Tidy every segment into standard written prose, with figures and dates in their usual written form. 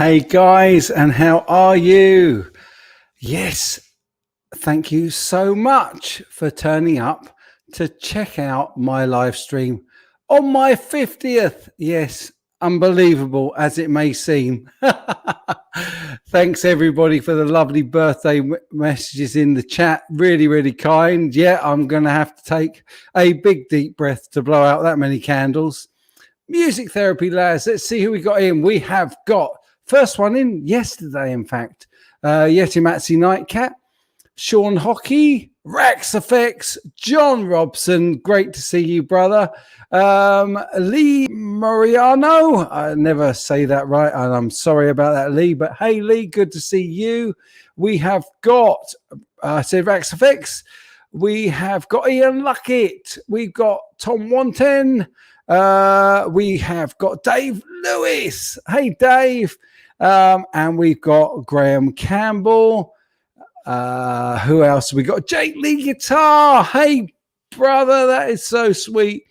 Hey guys, and how are you? Yes, thank you so much for turning up to check out my live stream on my 50th. Yes, unbelievable as it may seem. Thanks everybody for the lovely birthday messages in the chat. Really, really kind. Yeah, I'm going to have to take a big deep breath to blow out that many candles. Music therapy, lads. Let's see who we got in. We have got first one in yesterday, in fact. Yetimatsi Nightcat, Sean Hockey, Rax Effects, John Robson. Great to see you, brother. Lee Moriano. I never say that right, and I'm sorry about that, Lee. But hey, Lee, good to see you. We have got, I said Rax Effects. We have got Ian Luckett. We've got Tom Wanten. We have got Dave Lewis. Hey, Dave. And we've got Graham Campbell. Who else? We got Jake Lee Guitar. Hey, brother, that is so sweet.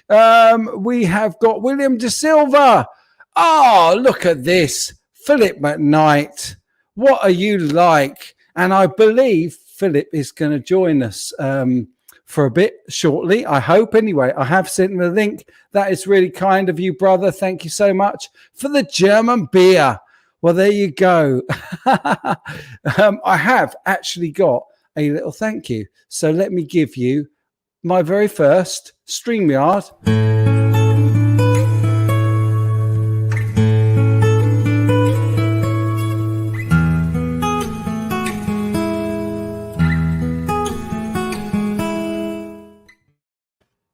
We have got William De Silva. Oh, look at this. Philip McKnight. What are you like? And I believe Philip is going to join us for a bit shortly, I hope. Anyway, I have sent him a link. That is really kind of you, brother. Thank you so much for the German beer. Well, there you go. I have actually got a little thank you. So let me give you my very first StreamYard.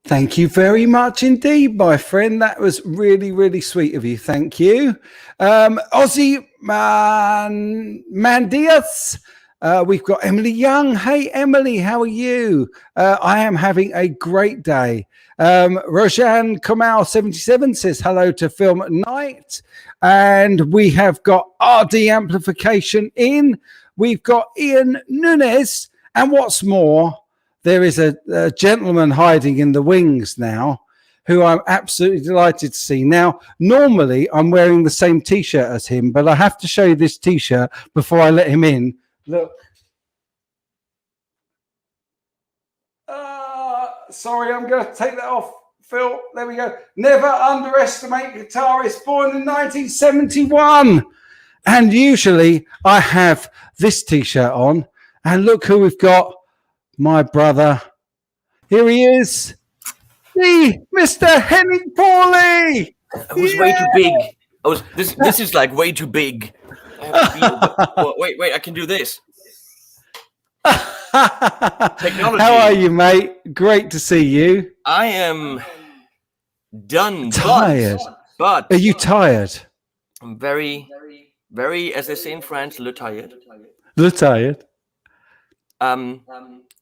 Thank you very much indeed, my friend. That was really, really sweet of you. Thank you. Ozzy Mandias. We've got Emily Young. Hey, Emily, how are you? I am having a great day. Rojan Kamal 77 says hello to Film at Night. And we have got RD Amplification in. We've got Ian Nunes. And what's more, there is a gentleman hiding in the wings now who I'm absolutely delighted to see. Now, normally I'm wearing the same T-shirt as him, but I have to show you this T-shirt before I let him in. Look. Sorry, I'm going to take that off, Phil. There we go. Never underestimate guitarists born in 1971. And usually I have this T-shirt on. And look who we've got. My brother. Here he is. Mr. Henning Pauly. I was way too big. This is like way too big. Wait, I can do this. Technology. How are you, mate? Great to see you. I am done. Tired. But are you tired? I'm very, very, as they say in France, le tired. Le tired.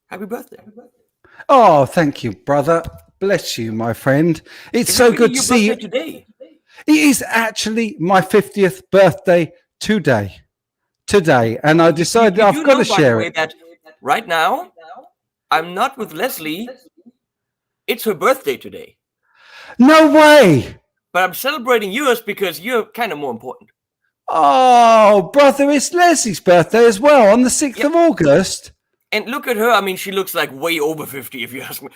Happy birthday. Oh, thank you, brother. Bless you, my friend. It's so good to see you today. It is actually my 50th birthday today. And I decided I've got to share it. That right now, I'm not with Leslie. It's her birthday today. No way. But I'm celebrating yours because you're kind of more important. Oh, brother, it's Leslie's birthday as well on the 6th of August. And look at her. I mean, she looks like way over 50, if you ask me.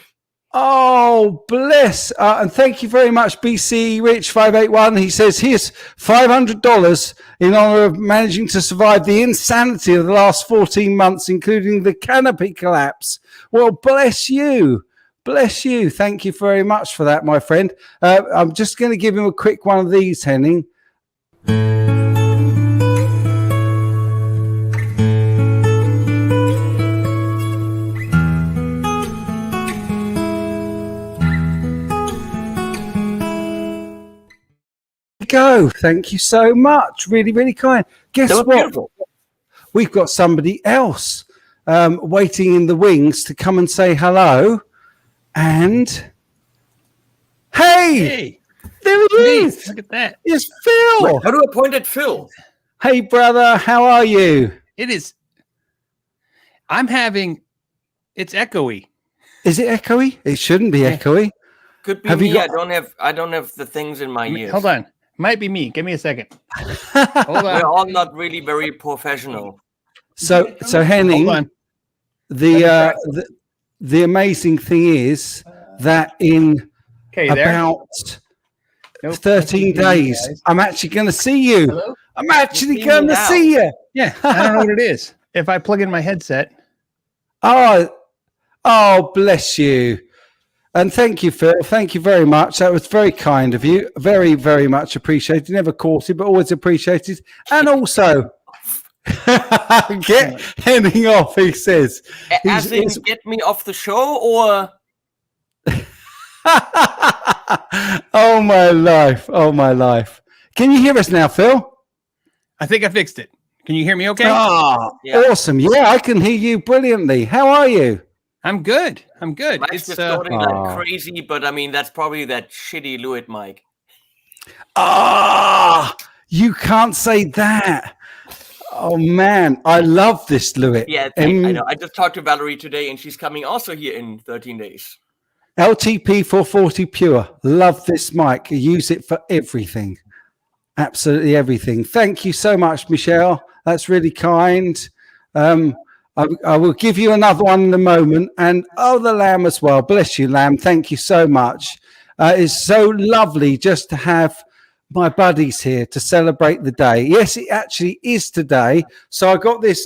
Oh, bless. And thank you very much, BC Rich 581. He says, here's $500 in honor of managing to survive the insanity of the last 14 months, including the canopy collapse. Well, bless you. Bless you. Thank you very much for that, my friend. I'm just going to give him a quick one of these, Henning. Go. Thank you so much. Really, really kind. Guess what? Beautiful. We've got somebody else waiting in the wings to come and say hello. And hey, there he is. Look at that. It's Phil. Wait, how do I point at Phil? Hey, brother. How are you? It is. I'm having. It's echoey. Is it echoey? It shouldn't be echoey. Could be me. I don't have the things in my ears. Hold on. Might be me. Give me a second. Hold We're on. all not really very professional. So Hold Henning, on. the amazing thing is that in Okay, you there? about Nope, 13 days, I'm actually going to see you. Hello? I'm actually see me going to now. see you. Yeah, I don't know what it is. If I plug in my headset. Oh, bless you. And thank you, Phil. Thank you very much. That was very kind of you. Very, very much appreciated. Never courted, but always appreciated. And also, get Henning off, he says. As in, get me off the show, or Oh, my life. Oh, my life. Can you hear us now, Phil? I think I fixed it. Can you hear me okay? Oh, Yeah. awesome. Yeah, I can hear you brilliantly. How are you? I'm good. I'm good. mine's It's distorting like crazy? But I mean, that's probably that shitty Lewitt mic. You can't say that. Oh, man. I love this, Louis. Yeah, I know. I just talked to Valerie today, and she's coming also here in 13 days. LTP 440 Pure. Love this mic. Use it for everything. Absolutely everything. Thank you so much, Michelle. That's really kind. I will give you another one in a moment. And the Lamb as well. Bless you, Lamb. Thank you so much. It's so lovely just to have my buddies here to celebrate the day. Yes, it actually is today. So I got this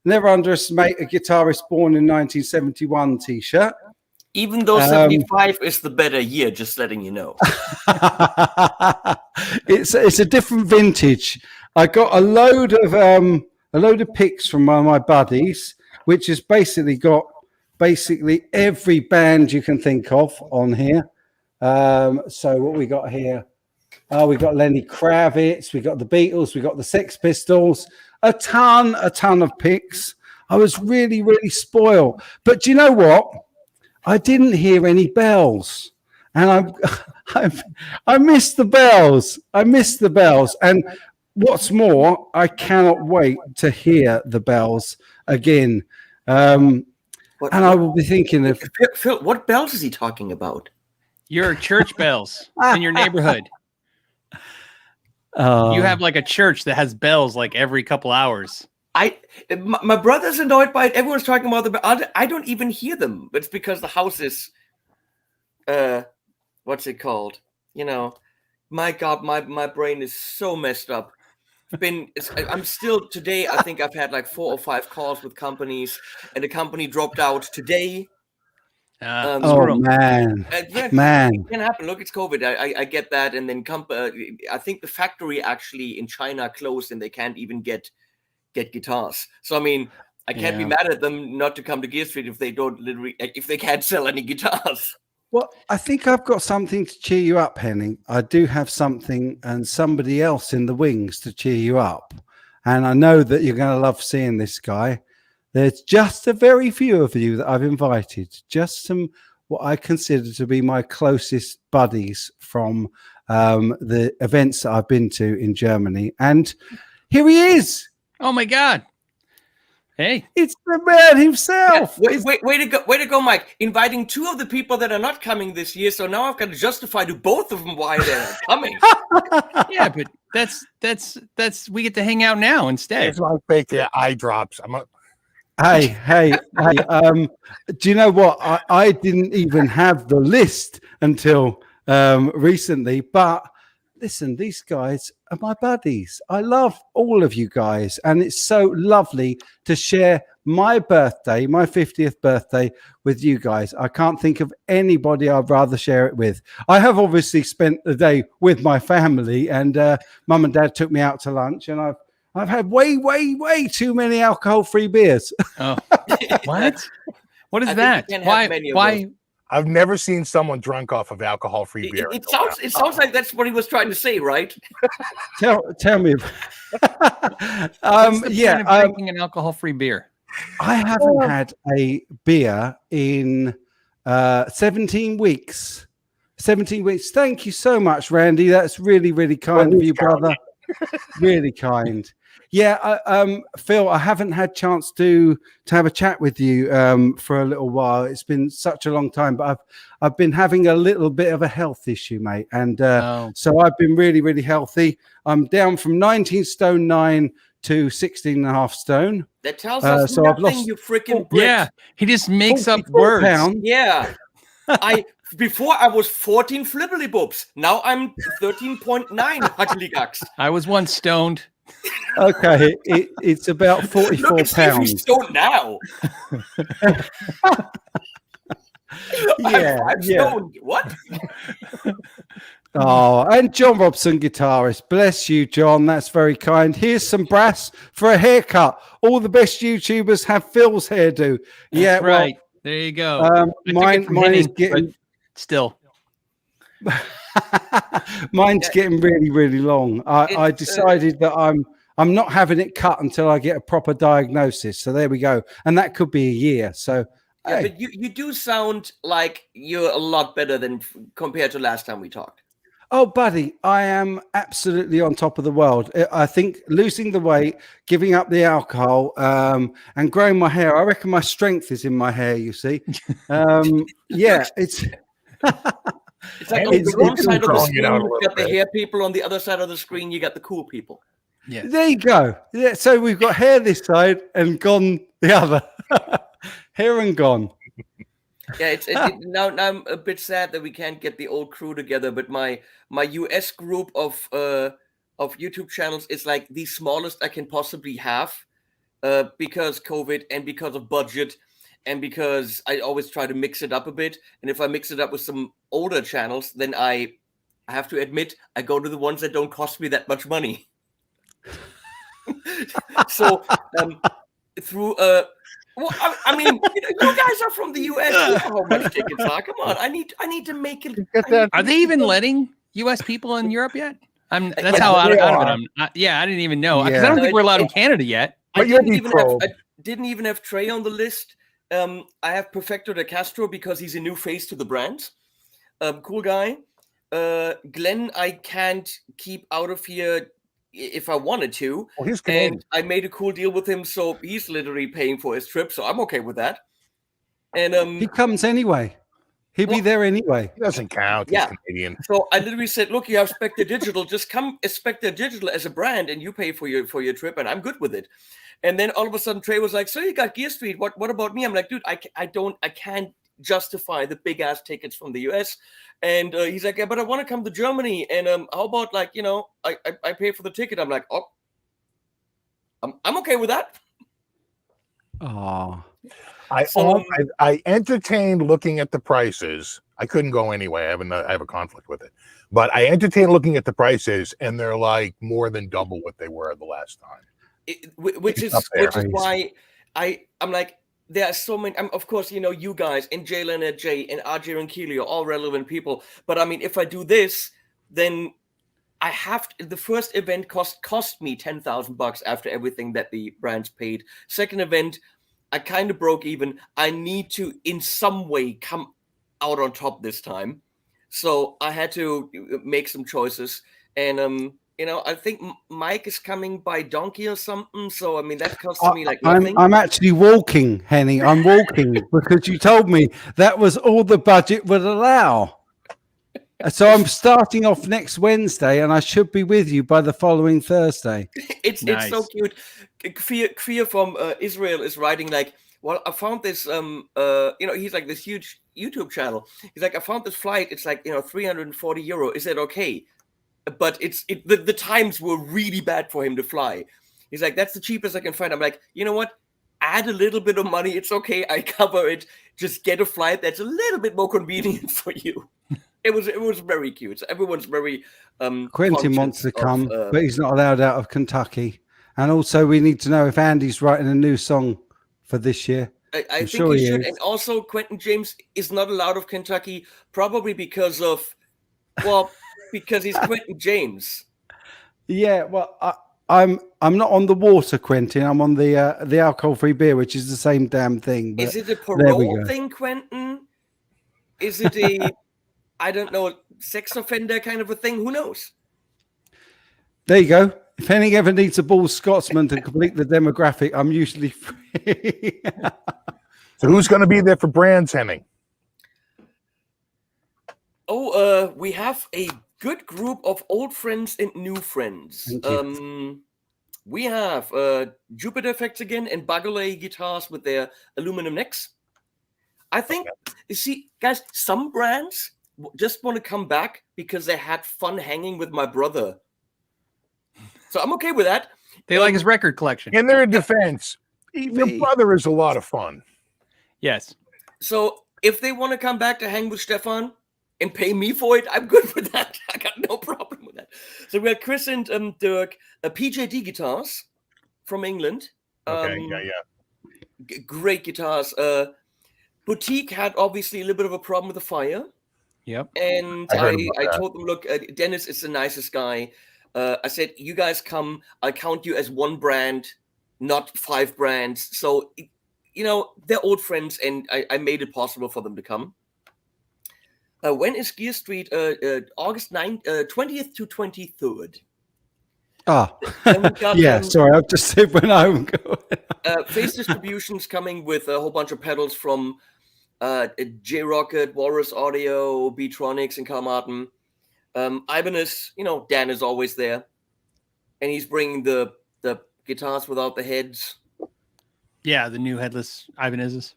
Never Underestimate a Guitarist Born in 1971 t-shirt. Even though 75 is the better year, just letting you know. It's a different vintage. I got a load of picks from one of my buddies, which has basically got every band you can think of on here. So what we got here? We got Lenny Kravitz, we got the Beatles, we got the Sex Pistols, a ton of picks. I was really, really spoiled. But do you know what? I didn't hear any bells, and I missed the bells. I missed the bells, and what's more, I cannot wait to hear the bells again. And I will be thinking of Phil. What bells is he talking about? your church bells in your neighborhood. You have like a church that has bells like every couple hours. My brother's annoyed by it. Everyone's talking about them. I don't even hear them. It's because the house is, what's it called? You know, my God, my brain is so messed up. I'm still today. I think I've had like 4 or 5 calls with companies, and the company dropped out today. man, It man. can happen. Look, it's COVID. I get that. And then I think the factory actually in China closed, and they can't even get guitars. So I mean, I can't be mad at them not to come to Gear Street if they can't sell any guitars. Well, I think I've got something to cheer you up, Henning. I do have something and somebody else in the wings to cheer you up. And I know that you're going to love seeing this guy. There's just a very few of you that I've invited, just some what I consider to be my closest buddies from the events that I've been to in Germany. And here he is. Oh my God. Hey, it's the man himself. Yeah, way to go, Mike. Inviting 2 of the people that are not coming this year. So now I've got to justify to both of them why they're not coming. Yeah, but that's we get to hang out now instead. It's like fake eye drops. Hey, do you know what? I didn't even have the list until recently, but listen, these guys are my buddies. I love all of you guys, and it's so lovely to share my birthday, my 50th birthday, with you guys. I can't think of anybody I'd rather share it with. I have obviously spent the day with my family, and Mum and Dad took me out to lunch, and I've had way too many alcohol-free beers. Oh, what? What is that? Why? I've never seen someone drunk off of alcohol-free beer. It sounds like that's what he was trying to say, right? Tell me. What's the point of drinking an alcohol-free beer? I haven't had a beer in 17 weeks. 17 weeks. Thank you so much, Randy. That's really, really kind of you, brother. Really kind. Phil, I haven't had chance to have a chat with you for a little while. It's been such a long time, but I've been having a little bit of a health issue, mate, and so I've been really, really healthy. I'm down from 19 stone 9 to 16 and a half stone. That tells us so nothing, I've lost you freaking Brit. Yeah, he just makes up words. Pounds. Yeah. Before I was 14 flippily boobs. Now I'm 13.9 huddlygucks. I was once stoned. Okay, it's about 44 Look at Steve, pounds. he's stoned now. I'm stoned. What? Oh, and John Robson, guitarist. Bless you, John. That's very kind. Here's some brass for a haircut. All the best YouTubers have Phil's hairdo. That's right. There you go. Mine is getting still. Mine's getting really, really long. I decided that I'm not having it cut until I get a proper diagnosis. So there we go, and that could be a year. So, yeah, but you do sound like you're a lot better than compared to last time we talked. Oh, buddy, I am absolutely on top of the world. I think losing the weight, giving up the alcohol, and growing my hair. I reckon my strength is in my hair. You see, yeah, it's. It's like on the one side of the screen, you got the hair people. On the other side of the screen, you got the cool people. Yeah, there you go. Yeah, so we've got hair this side and gone the other. Hair and gone. Yeah, now I'm a bit sad that we can't get the old crew together. But my US group of YouTube channels is like the smallest I can possibly have, because COVID and because of budget. And because I always try to mix it up a bit. And if I mix it up with some older channels, then I have to admit, I go to the ones that don't cost me that much money. So through, well, I mean, you guys are from the US. You know how much tickets are. Come on, I need to make it. Are they even letting US people in Europe yet? That's how out of it I'm. I didn't even know, because I don't think we're allowed in Canada yet. I didn't even have Trey on the list. I have Perfecto de Castro because he's a new face to the brand. Cool guy. Glenn, I can't keep out of here if I wanted to. Well, he's Canadian. And I made a cool deal with him, so he's literally paying for his trip, so I'm okay with that. And he comes anyway. He'll be there anyway. He doesn't count. He's Canadian. So I literally said, look, you have Spectre Digital. Just come as Spectre Digital as a brand, and you pay for your trip, and I'm good with it. And then all of a sudden, Trey was like, so you got Gear Street. What about me? I'm like, dude, I can't justify the big ass tickets from the US. And he's like, yeah, but I want to come to Germany. And how about I pay for the ticket? I'm like, oh, I'm okay with that. Oh, I entertained looking at the prices. I couldn't go anyway. I have a conflict with it. But I entertained looking at the prices, and they're like more than double what they were the last time. Which is why I'm like, there are so many. Of course, you guys and Jalen and Jay and RJ and Keely are all relevant people. But I mean, if I do this, then I have to, the first event cost me $10,000 after everything that the brands paid. Second event, I kind of broke even. I need to in some way come out on top this time, so I had to make some choices. And I think Mike is coming by donkey or something. So, I mean, that costs me like nothing. I'm actually walking, Henny. I'm walking because you told me that was all the budget would allow. So I'm starting off next Wednesday, and I should be with you by the following Thursday. It's so cute. Kfir from Israel is writing like, well, I found this, he's like this huge YouTube channel. He's like, I found this flight. It's like, €340. Is that okay? But the times were really bad for him to fly. He's like, that's the cheapest I can find. I'm like, you know what? Add a little bit of money. It's okay. I cover it. Just get a flight that's a little bit more convenient for you. It was very cute. So everyone's very Quentin wants to come, but he's not allowed out of Kentucky. And also, we need to know if Andy's writing a new song for this year. I think sure he should. And also, Quentin James is not allowed of Kentucky, probably because he's Quentin James. Yeah, well, I'm not on the water, Quentin. I'm on the alcohol-free beer, which is the same damn thing. But is it a parole thing, Quentin? Is it a I don't know, sex offender kind of a thing? Who knows? There you go. If any ever needs a bald Scotsman to complete the demographic, I'm usually free. So who's going to be there for Brands, Henning? Oh, we have a good group of old friends and new friends. We have Jupiter Effects again and Bagolay guitars with their aluminum necks. I think, you see, guys, some brands just want to come back because they had fun hanging with my brother. So I'm okay with that. They like his record collection. In their defense, your brother is a lot of fun. Yes. So if they want to come back to hang with Stefan and pay me for it, I'm good with that. I got no problem with that. So we had Chris and Dirk, PJD guitars from England. Okay, Great guitars. Boutique had obviously a little bit of a problem with the fire. Yep. And I told them, look, Dennis is the nicest guy. I said, you guys come, I'll count you as one brand, not 5 brands. So, you know, they're old friends, and I made it possible for them to come. When is Gear Street? August 20th to 23rd. Yeah, sorry, I've just said when I'm going. Face Distribution's coming with a whole bunch of pedals from J-Rocket, Walrus Audio, B-Tronics, and Carl Martin. Ibanez, you know, Dan is always there. And he's bringing the guitars without the heads. Yeah, the new headless Ibanez's.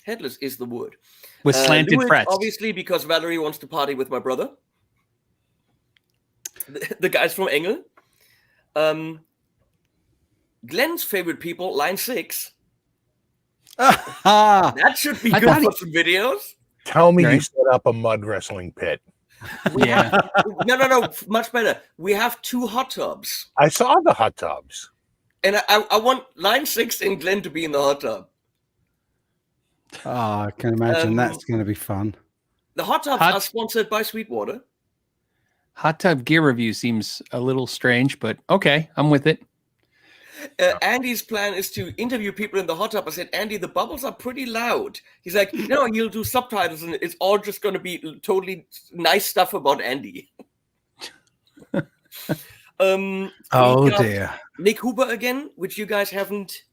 Headless is the word. With slanted Lewis, frets. obviously, because Valerie wants to party with my brother. The guys from Engel. Glenn's favorite people, Line 6. That should be good for some videos. Tell me you set up a mud wrestling pit. Yeah. No. Much better. We have 2 hot tubs. I saw the hot tubs. And I want Line 6 and Glenn to be in the hot tub. I can imagine that's going to be fun. The hot tubs are sponsored by Sweetwater. Hot tub gear review seems a little strange, but okay, I'm with it. Andy's plan is to interview people in the hot tub. I said, Andy, the bubbles are pretty loud. He's like, no, you'll do subtitles, and it's all just going to be totally nice stuff about Andy. Oh, dear. Nick Huber again, which you guys haven't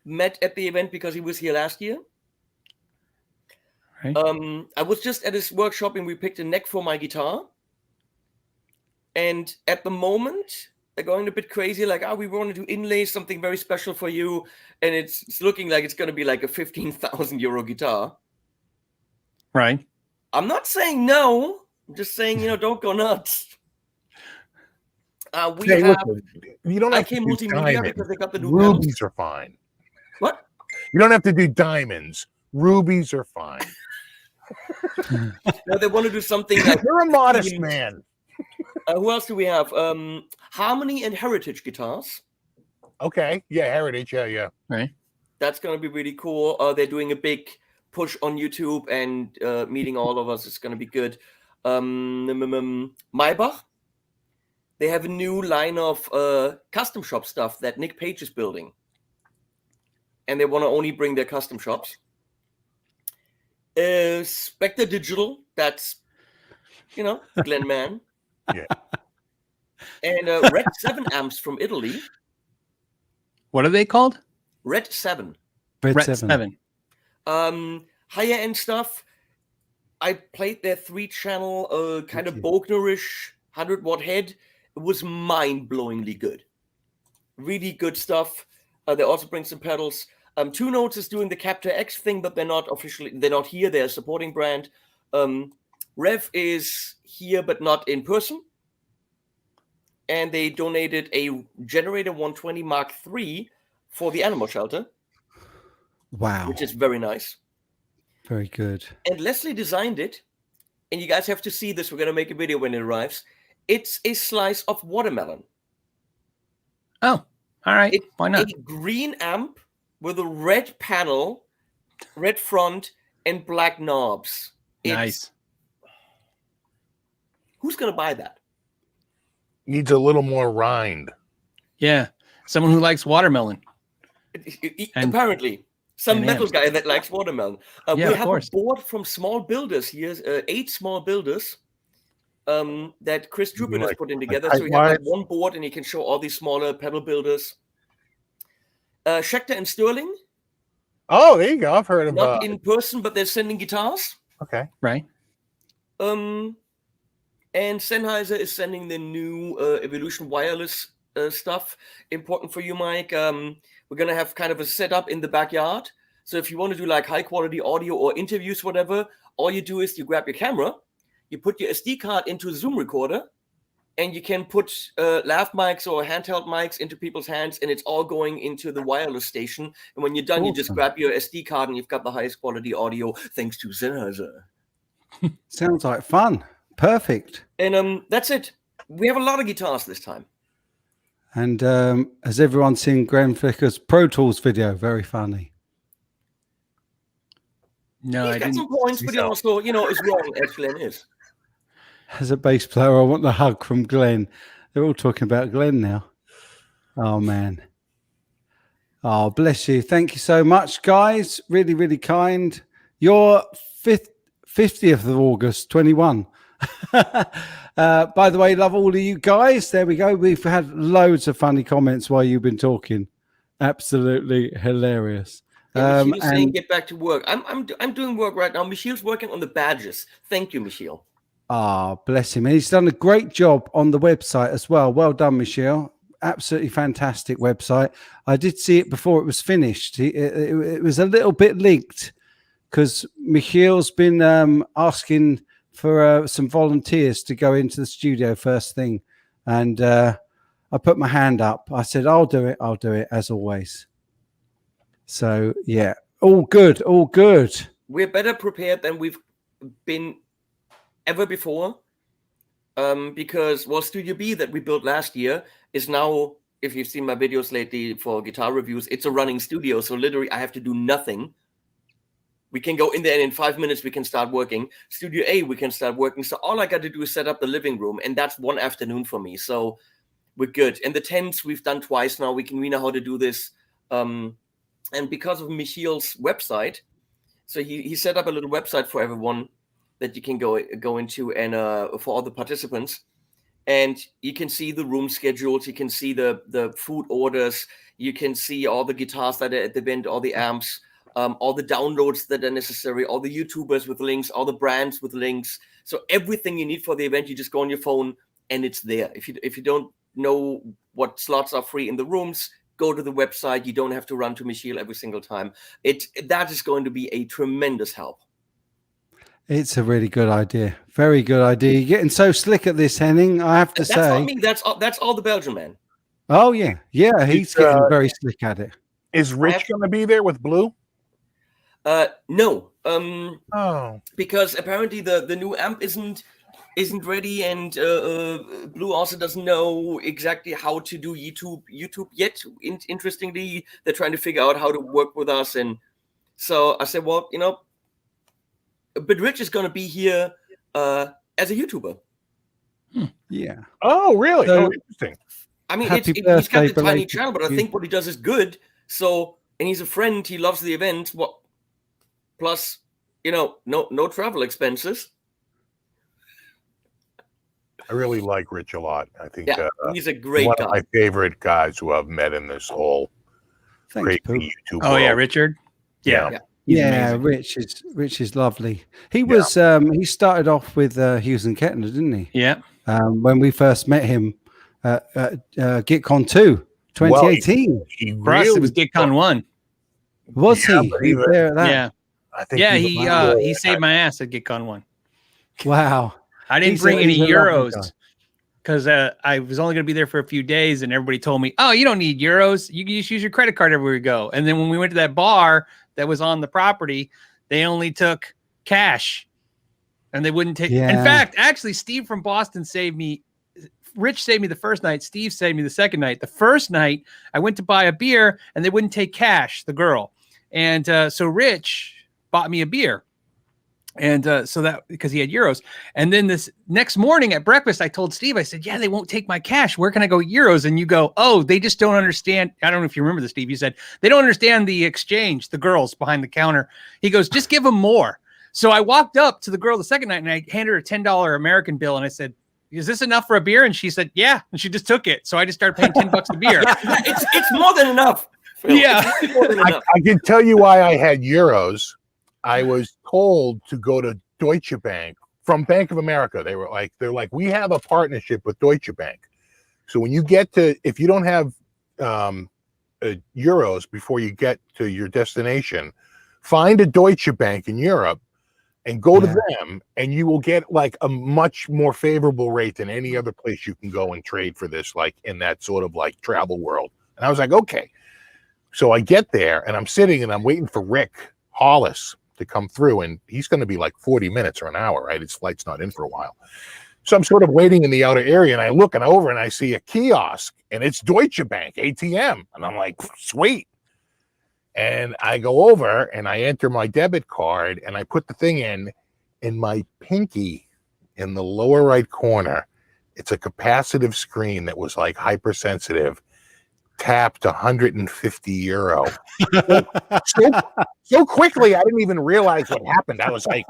met at the event because he was here last year. Right. I was just at his workshop, and we picked a neck for my guitar. And at the moment, they're going a bit crazy, like, we want to do inlay, something very special for you. And it's looking like it's going to be like a 15,000 euro guitar. Right. I'm not saying no. I'm just saying, don't go nuts. Listen, you don't have to do multimedia because they got the new rubies pedals. are fine. What? You don't have to do diamonds. Rubies are fine. No, they want to do something like... You're a modest man. Who else do we have? Harmony and Heritage guitars. Okay. Yeah, Heritage. Yeah. Right. That's going to be really cool. They're doing a big push on YouTube and meeting all of us. It's going to be good. Maybach. They have a new line of custom shop stuff that Nick Page is building. And they want to only bring their custom shops. Spectre Digital. That's, Glenn Mann. Yeah. And Red 7 amps from Italy. What are they called? Red 7. Red 7. Higher end stuff. I played their 3-channel kind of Bogner-ish 100-watt head. It was mind-blowingly good. Really good stuff. They also bring some pedals. 2 Notes is doing the Captor X thing, but they're not here. They're a supporting brand. Rev is here, but not in person. And they donated a Generator 120 Mark III for the animal shelter. Wow. Which is very nice. Very good. And Leslie designed it. And you guys have to see this. We're going to make a video when it arrives. It's a slice of watermelon. Oh, all right. Why not? A green amp with a red panel, red front, and black knobs. Nice. Who's going to buy that? Needs a little more rind. Yeah. Someone who likes watermelon. Apparently. Some metal guy that likes watermelon. Yeah, we have a board from small builders here, 8 small builders. that Chris Drupin is putting together. Like So you have like one board, and you can show all these smaller pedal builders. Schechter and Sterling. Oh, there you go. I've heard of. Not in person, but they're sending guitars. Okay. Right. And Sennheiser is sending the new Evolution wireless stuff. Important for you, Mike. We're gonna have kind of a setup in the backyard. So if you want to do like high quality audio or interviews, whatever, all you do is you grab your camera, you put your SD card into a Zoom recorder, and you can put lav mics or handheld mics into people's hands, and it's all going into the wireless station. And when you're done, you just grab your SD card, and you've got the highest quality audio thanks to Sennheiser. Sounds like fun. Perfect. And that's it. We have a lot of guitars this time. And has everyone seen Glenn Flicker's Pro Tools video? Very funny. No, He's got some points, but he also, is wrong as Glenn is. As a bass player, I want the hug from Glenn. They're all talking about Glenn now. Oh, man. Oh, bless you. Thank you so much, guys. Really, really kind. Your 50th of August, 21. By the way, love all of you guys. There we go. We've had loads of funny comments while you've been talking. Absolutely hilarious. Michelle's saying get back to work. I'm doing work right now. Michelle's working on the badges. Thank you, Michelle. Ah, bless him. And he's done a great job on the website as well. Well done, Michelle. Absolutely fantastic website. I did see it before it was finished. It was a little bit leaked because Michiel's been asking for some volunteers to go into the studio first thing. And I put my hand up. I said, I'll do it as always. So, yeah, all good, all good. We're better prepared than we've been ever before because, Studio B that we built last year is now, if you've seen my videos lately for guitar reviews, it's a running studio. So literally I have to do nothing. We can go in there and in 5 minutes we can start working. Studio A, we can start working. So all I got to do is set up the living room, and that's one afternoon for me. So we're good. And the tents we've done twice now. We know how to do this. And because of Michiel's website, so he set up a little website for everyone that you can go into, and for all the participants, and you can see the room schedules, you can see the food orders, you can see all the guitars that are at the event, all the amps, all the downloads that are necessary, all the YouTubers with links, all the brands with links. So everything you need for the event, you just go on your phone and it's there. If you don't know what slots are free in the rooms, go to the website. You don't have to run to Michiel every single time. That is going to be a tremendous help. It's a really good idea. Very good idea. You're getting so slick at this, Henning, I have to say. That's not me. That's all the Belgian man. Oh, yeah. Yeah, he's getting very slick at it. Is Rich going to be there with Blue? No. Oh. Because apparently the new amp isn't ready, and Blue also doesn't know exactly how to do YouTube yet. Interestingly, they're trying to figure out how to work with us, and so I said, well, but Rich is going to be here as a YouTuber. Yeah. Oh, really? So, interesting. I mean, he's got a tiny channel, but I think what he does is good. So, and he's a friend. He loves the event. Plus, no travel expenses. I really like Rich a lot. I think he's a great one guy. of my favorite guys who I've met in this whole crazy YouTube world. Yeah, Richard. Yeah. Yeah, Rich is lovely. He was he started off with Hughes and Kettner, didn't he? Yeah. When we first met him at GitCon 2, 2018. Well, For us, it was GitCon 1. Was he? He was there at that? Yeah. I think he saved my ass at GitCon 1. Wow. I didn't bring any euros because I was only going to be there for a few days, and everybody told me, "Oh, you don't need euros. You can just use your credit card everywhere you go." And then when we went to that bar that was on the property, they only took cash, and they wouldn't take. Yeah. In fact, actually, Steve from Boston saved me. Rich saved me the first night. Steve saved me the second night. The first night, I went to buy a beer, and they wouldn't take cash. The girl, and so Rich bought me a beer. And so that because he had euros. And then this next morning at breakfast, I told Steve, I said, yeah, they won't take my cash. Where can I go euros? And you go, oh, they just don't understand. I don't know if you remember this, Steve. You said they don't understand the exchange, the girls behind the counter. He goes, just give them more. So I walked up to the girl the second night and I handed her a $10 American bill and I said, "Is this enough for a beer?" And she said, "Yeah." And she just took it. So I just started paying $10 a beer. It's more than enough. Phil. Yeah. It's more than enough. I can tell you why I had euros. I was told to go to Deutsche Bank from Bank of America. They're like, we have a partnership with Deutsche Bank. So when you get to, if you don't have euros before you get to your destination, find a Deutsche Bank in Europe and go to them, and you will get like a much more favorable rate than any other place you can go and trade for this, like in that sort of like travel world. And I was like, okay. So I get there and I'm sitting and I'm waiting for Rick Hollis to come through, and he's going to be like 40 minutes or an hour, right? His flight's not in for a while. So I'm sort of waiting in the outer area, and I look and over and I see a kiosk, and it's Deutsche Bank ATM. And I'm like, sweet. And I go over and I enter my debit card and I put the thing in my pinky in the lower right corner. It's a capacitive screen that was like hypersensitive, tapped 150 euro. So quickly, I didn't even realize what happened. I was like,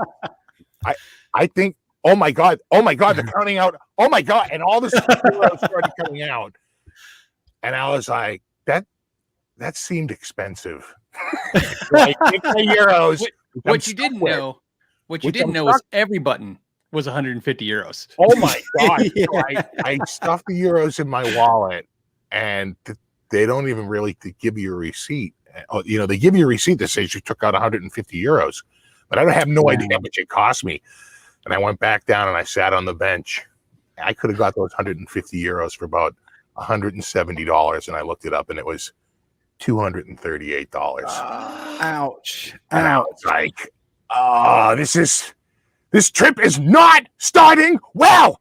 I think, oh my God, they're counting out. Oh my God. And all this euros started coming out. And I was like, that seemed expensive. Like, euros. What you didn't know was every button was 150 euros. Oh my God. So I stuffed the euros in my wallet, and they don't even really give you a receipt. You know, they give you a receipt that says you took out 150 euros, but I don't have no idea how much it cost me. And I went back down and I sat on the bench. I could have got those 150 euros for about $170, and I looked it up and it was $238. Ouch. And I was like, oh, this trip is not starting well.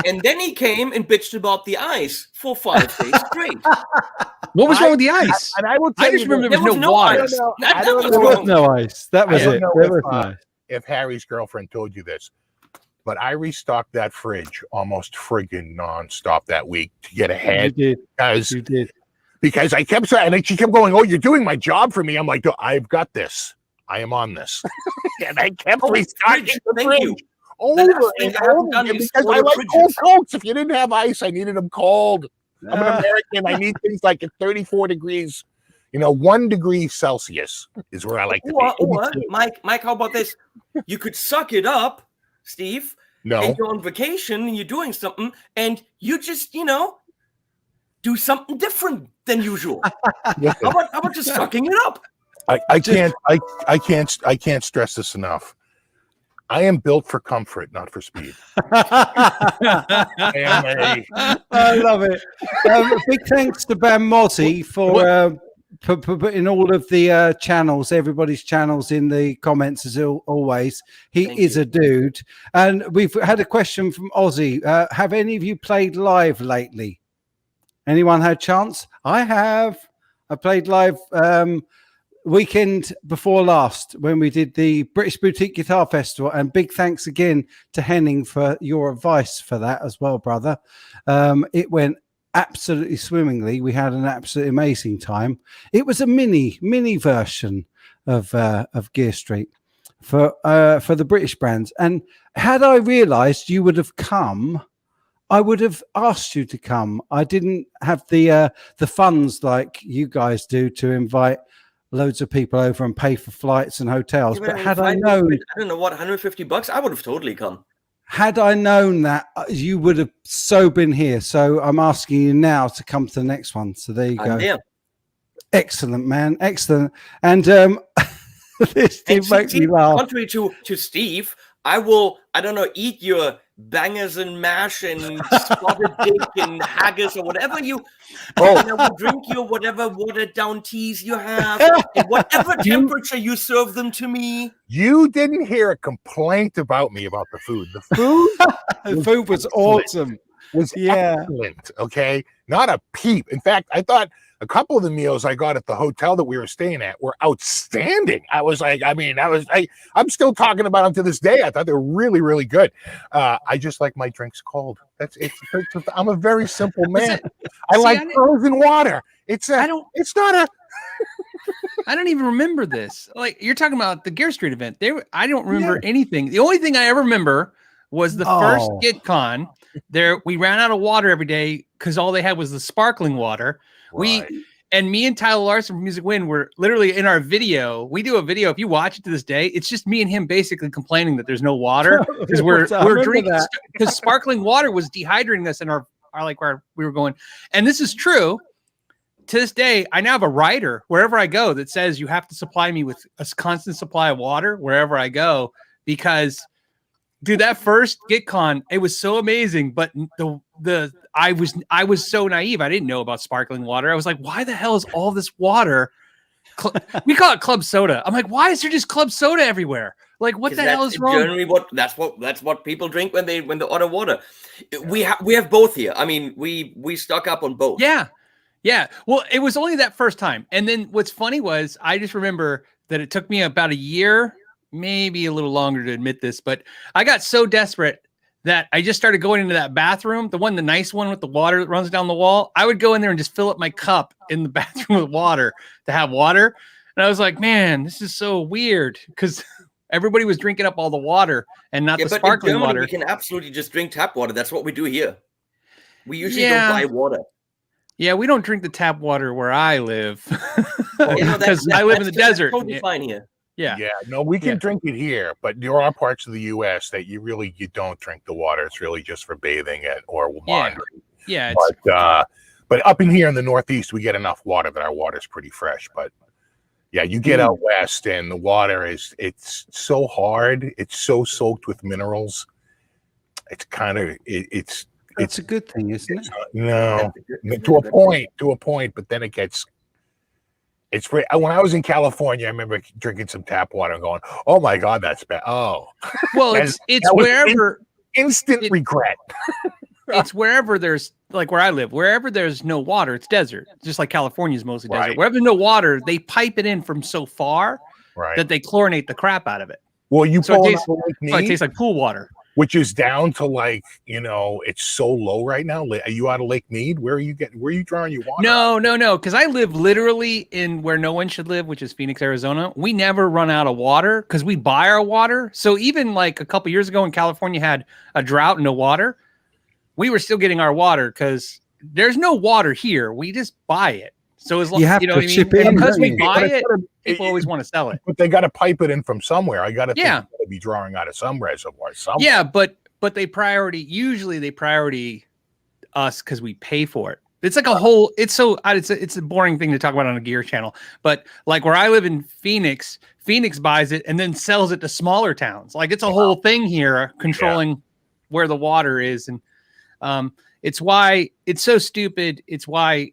And then he came and bitched about the ice for 5 days straight. What was wrong with the ice? And I will tell I just you remember there was no water. ice. There was no ice. That was it. There was no ice. If Harry's girlfriend told you this, but I restocked that fridge almost friggin' nonstop that week to get ahead. You did. Because I kept saying, and she kept going, "Oh, you're doing my job for me." I'm like, "I've got this. I am on this." And I kept restocking the fridge over and over because I like cold Cokes. If you didn't have ice, I needed them cold. I'm an American. I need things like at 34 degrees. 1 degree Celsius is where I like to be. Or Mike, how about this? You could suck it up, Steve. No. And you're on vacation and you're doing something, and you just, do something different than usual. How about just sucking it up? I can't stress this enough. I am built for comfort, not for speed. I love it. Big thanks to Bam Mozzie for putting all of the channels, everybody's channels, in the comments as always. He is a dude. And we've had a question from Ozzy. Have any of you played live lately? Anyone had a chance? I have. I played live weekend before last when we did the British Boutique Guitar Festival, and big thanks again to Henning for your advice for that as well, brother. It went absolutely swimmingly. We had an absolutely amazing time. It was a mini version of Gear Street for the British brands, and had I realized you would have come, I would have asked you to come. I didn't have the funds like you guys do to invite loads of people over and pay for flights and hotels. But had I known, I don't know what, $150, I would have totally come. Had I known that, you would have so been here. So I'm asking you now to come to the next one. So there you go. Yeah. Excellent, man. Excellent. And this did make me laugh. Contrary to Steve, I will, eat your bangers and mash and spotted dick and haggis or whatever you, I will drink your whatever watered down teas you have, and whatever temperature you serve them to me. You didn't hear a complaint about me about the food. The food was awesome. Excellent. Okay. Not a peep. In fact, I thought a couple of the meals I got at the hotel that we were staying at were outstanding. I was like, I'm still talking about them to this day. I thought they were really, really good. I just like my drinks cold. I'm a very simple man. I like frozen water. It's not a I don't even remember this. Like you're talking about the Gear Street event. I don't remember anything. The only thing I ever remember was the first GitCon. There, we ran out of water every day because all they had was the sparkling water. Right. Me and Tyler Larson from Music Win were literally in our video. We do a video. If you watch it to this day, it's just me and him basically complaining that there's no water because we're drinking because sparkling water was dehydrating us in our like where we were going. And this is true. To this day, I now have a rider wherever I go that says you have to supply me with a constant supply of water wherever I go because, dude, that first GitCon, it was so amazing. But I was so naive. I didn't know about sparkling water. I was like, why the hell is all this water? We call it club soda. I'm like, why is there just club soda everywhere? Like, what the hell is wrong? Generally, that's what people drink when they order water. We have both here. I mean, we stock up on both. Yeah. Well, it was only that first time. And then what's funny was I just remember that it took me about a year, maybe a little longer to admit this, but I got so desperate that I just started going into that bathroom, the nice one with the water that runs down the wall. I would go in there and just fill up my cup in the bathroom with water to have water. And I was like, man, this is so weird because everybody was drinking up all the water and not the sparkling in Germany, water. We can absolutely just drink tap water. That's what we do here. We usually don't buy water. Yeah, we don't drink the tap water where I live because I live in the desert. Totally fine here. Yeah. No, we can drink it here, but there are parts of the U.S. that you don't drink the water. It's really just for bathing or laundry. Yeah. But up in here in the Northeast, we get enough water that our water's pretty fresh. But yeah, you get out west and the water it's so hard. It's so soaked with minerals. It's kind of It's a good thing, isn't it? No, to a point, but then it gets. It's when I was in California, I remember drinking some tap water and going, "Oh my God, that's bad." Oh, well, it's wherever instant regret. It's wherever there's like where I live, wherever there's no water, it's desert. Just like California is mostly desert. Wherever there's no water, they pipe it in from so far that they chlorinate the crap out of it. Well, it tastes like pool water. Which is down to it's so low right now. Are you out of Lake Mead? Where are you drawing your water? No. Because I live literally in where no one should live, which is Phoenix, Arizona. We never run out of water because we buy our water. So even like a couple years ago when California had a drought and no water, we were still getting our water because there's no water here. We just buy it. So as long as you know what I mean, because we buy it, people always want to sell it. But they got to pipe it in from somewhere. I got to be drawing out of some reservoir somewhere. Yeah, but they priority us because we pay for it. It's like a whole. It's a boring thing to talk about on a gear channel. But like where I live in Phoenix buys it and then sells it to smaller towns. Like it's a whole thing here controlling where the water is, and it's why it's so stupid. It's why.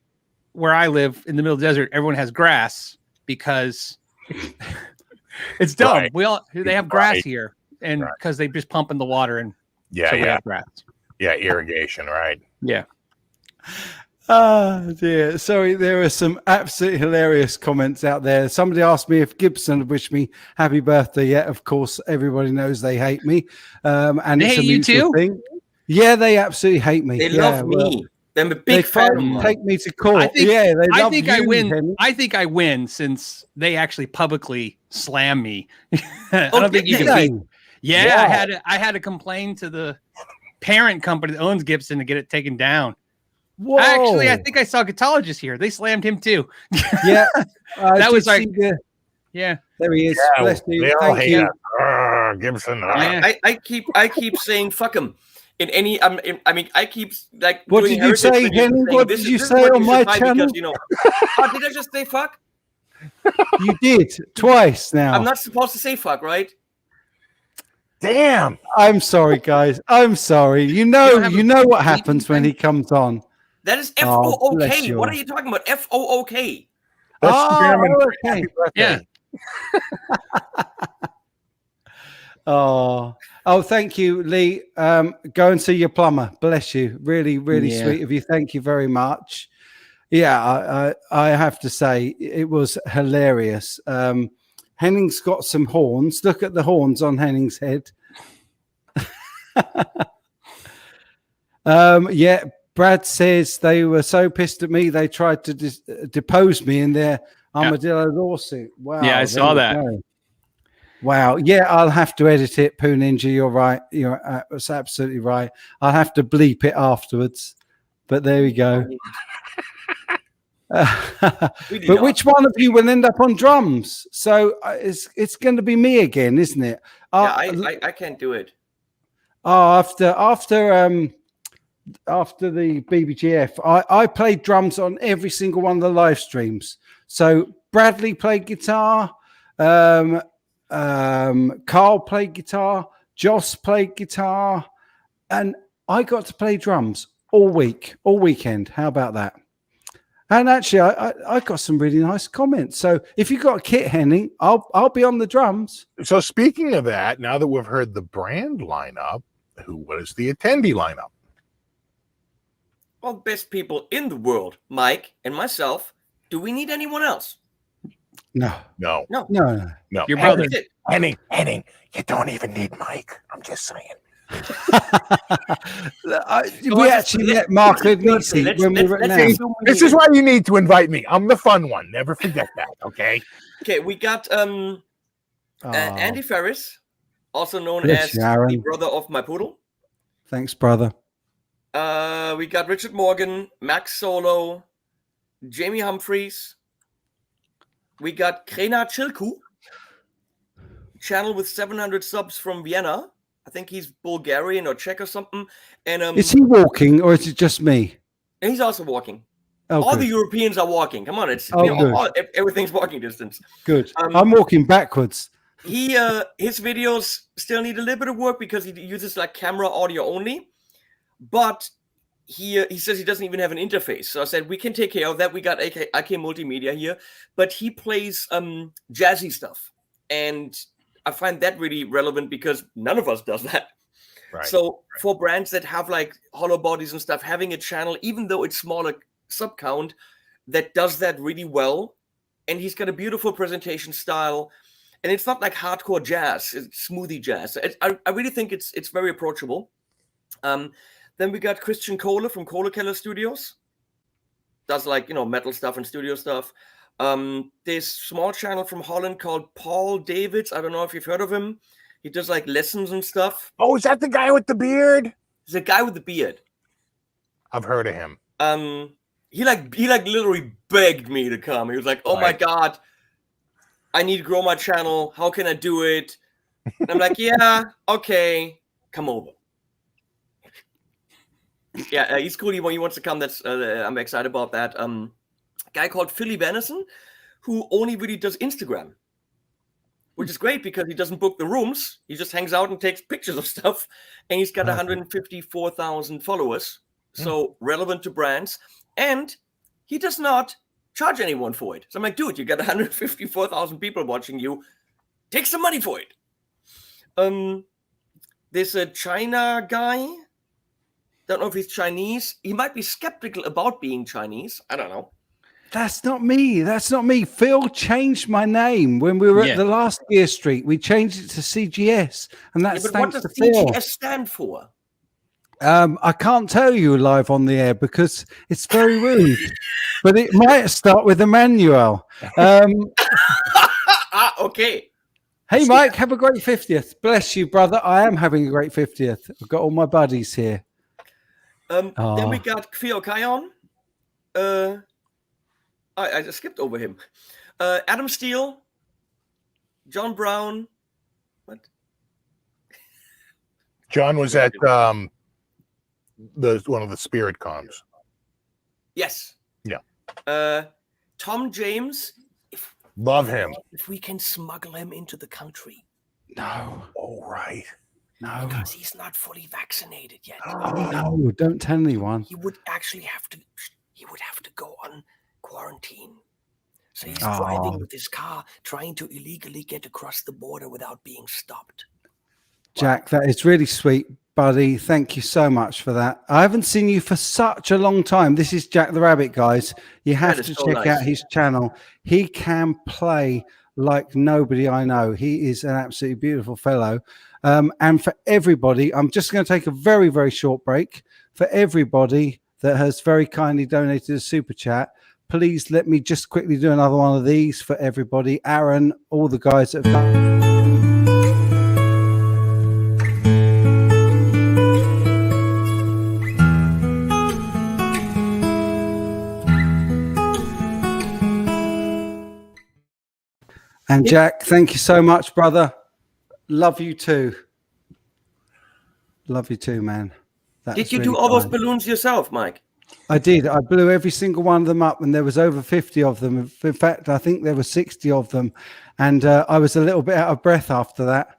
Where I live in the middle of the desert, everyone has grass because it's dumb. They have grass here, and because they just pump in the water and we have grass. Yeah, irrigation, right? Yeah. Oh dear. Sorry, there are some absolutely hilarious comments out there. Somebody asked me if Gibson had wished me happy birthday yet. Of course, everybody knows they hate me. And they it's hate a you mutual too? thing. Yeah, they absolutely hate me. They love me. I'm a big fan. Take me to court. I think I win since they actually publicly slam me. I don't think you can beat. Yeah, I had to complain to the parent company that owns Gibson to get it taken down. Whoa. Actually, I think I saw Guitologist here. They slammed him too. Yeah, that was like there he is. Yeah, Bless you. They all Thank hate you. Gibson. I keep saying fuck him. In any, I mean, I keep like. What did you say, Henry? What did you say on my channel? Because, did I just say fuck? You did twice now. I'm not supposed to say fuck, right? Damn. I'm sorry, guys. I'm sorry. You know what happens when he comes on. That is FOOK. What are you talking about? FOOK. Okay. Yeah. Oh, thank you, Lee. Go and see your plumber. Bless you. Really, really sweet of you. Thank you very much. Yeah, I have to say it was hilarious. Henning's got some horns. Look at the horns on Henning's head. Brad says they were so pissed at me they tried to depose me in their Armadillo lawsuit. Wow. Yeah, I there saw you that. go. Wow. Yeah, I'll have to edit it, Poo Ninja. You're right. It's absolutely right. I'll have to bleep it afterwards. But there we go. But which one of you will end up on drums? So it's going to be me again, isn't it? I can't do it. After the BBGF, I played drums on every single one of the live streams. So Bradley played guitar, Carl played guitar, Joss played guitar, and I got to play drums all weekend. How about that? And actually, I got some really nice comments. So if you've got a kit, Henning, I'll be on the drums. So speaking of that, now that we've heard the brand lineup, what is the attendee lineup? Well, best people in the world, Mike and myself. Do we need anyone else? No. No. Your brother. Henning, you don't even need Mike. I'm just saying. We actually met Mark Lignisi when we were at NAMM. This is why you need to invite me. I'm the fun one. Never forget that, okay? Okay, we got Andy Ferris, also known as the brother of my poodle. Thanks, brother. We got Richard Morgan, Max Solo, Jamie Humphreys. We got Krena Chilku, channel with 700 subs from Vienna. I think he's Bulgarian or Czech or something. And is he walking or is it just me? And he's also walking. Oh, all good. the Europeans are walking. Come on, it's everything's walking distance. Good. I'm walking backwards. His videos still need a little bit of work because he uses like camera audio only, but he says he doesn't even have an interface. So I said we can take care of that. We got IK Multimedia here, but he plays jazzy stuff, and I find that really relevant because none of us does that. Right. So for brands that have like hollow bodies and stuff, having a channel, even though it's smaller sub count, that does that really well, and he's got a beautiful presentation style. And it's not like hardcore jazz; it's smoothie jazz. I really think it's very approachable. Then we got Christian Kohle from Kohle Keller Studios. Does like metal stuff and studio stuff. There's small channel from Holland called Paul Davids. I don't know if you've heard of him. He does like lessons and stuff. Oh, is that the guy with the beard? He's a guy with the beard. I've heard of him. He literally begged me to come. He was like, "Oh my God, I need to grow my channel. How can I do it?" And I'm like, "Yeah, okay, come over." Yeah, he's cool. He wants to come. I'm excited about that. Guy called Philly Venison, who only really does Instagram, which is great because he doesn't book the rooms. He just hangs out and takes pictures of stuff. And he's got 154,000 followers. So relevant to brands. And he does not charge anyone for it. So I'm like, dude, you got 154,000 people watching you. Take some money for it. There's a China guy. Don't know if he's Chinese. He might be skeptical about being Chinese. I don't know. That's not me. Phil changed my name when we were at the last Gear Street. We changed it to CGS, and that's thanks to Phil. What does CGS stand for? I can't tell you live on the air because it's very rude. But it might start with Emmanuel. Okay. Hey, Mike, have a great 50th. Bless you, brother. I am having a great 50th. I've got all my buddies here. Then we got Kfio Kion. I just skipped over him. Adam Steele, John Brown. What? John was at one of the Spirit Cons. Yes. Yeah. Tom James. Love him. If we can smuggle him into the country. No. Oh, right. No. Because he's not fully vaccinated yet. Oh, no, don't tell anyone. He would actually have to go on quarantine. So he's driving with his car, trying to illegally get across the border without being stopped. Jack, that is really sweet, buddy. Thank you so much for that. I haven't seen you for such a long time. This is Jack the Rabbit, guys. You have to check out his channel. He can play like nobody I know. He is an absolutely beautiful fellow. And for everybody, I'm just going to take a very, very short break. For everybody that has very kindly donated a super chat, please let me just quickly do another one of these for everybody. Aaron, all the guys that have done. And Jack, thank you so much, brother. Love you too. Love you too, man. Did you do all those balloons yourself, Mike? I did. I blew every single one of them up, and there was over 50 of them. In fact, I think there were 60 of them, and I was a little bit out of breath after that.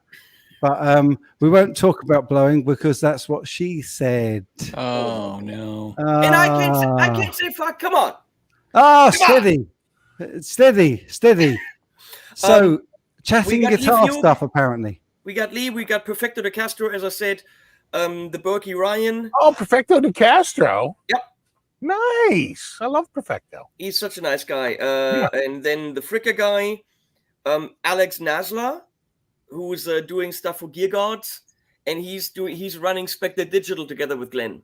But we won't talk about blowing because that's what she said. Oh no! And I can't say fuck. Come on. Steady. So chatting guitar stuff apparently. We got Lee. We got Perfecto de Castro, as I said. The Berkey Ryan. Oh, Perfecto de Castro. Yep. Nice. I love Perfecto. He's such a nice guy. And then the Fricker guy, Alex Nasla, who's doing stuff for Gear Gods, and he's running Spectre Digital together with Glenn.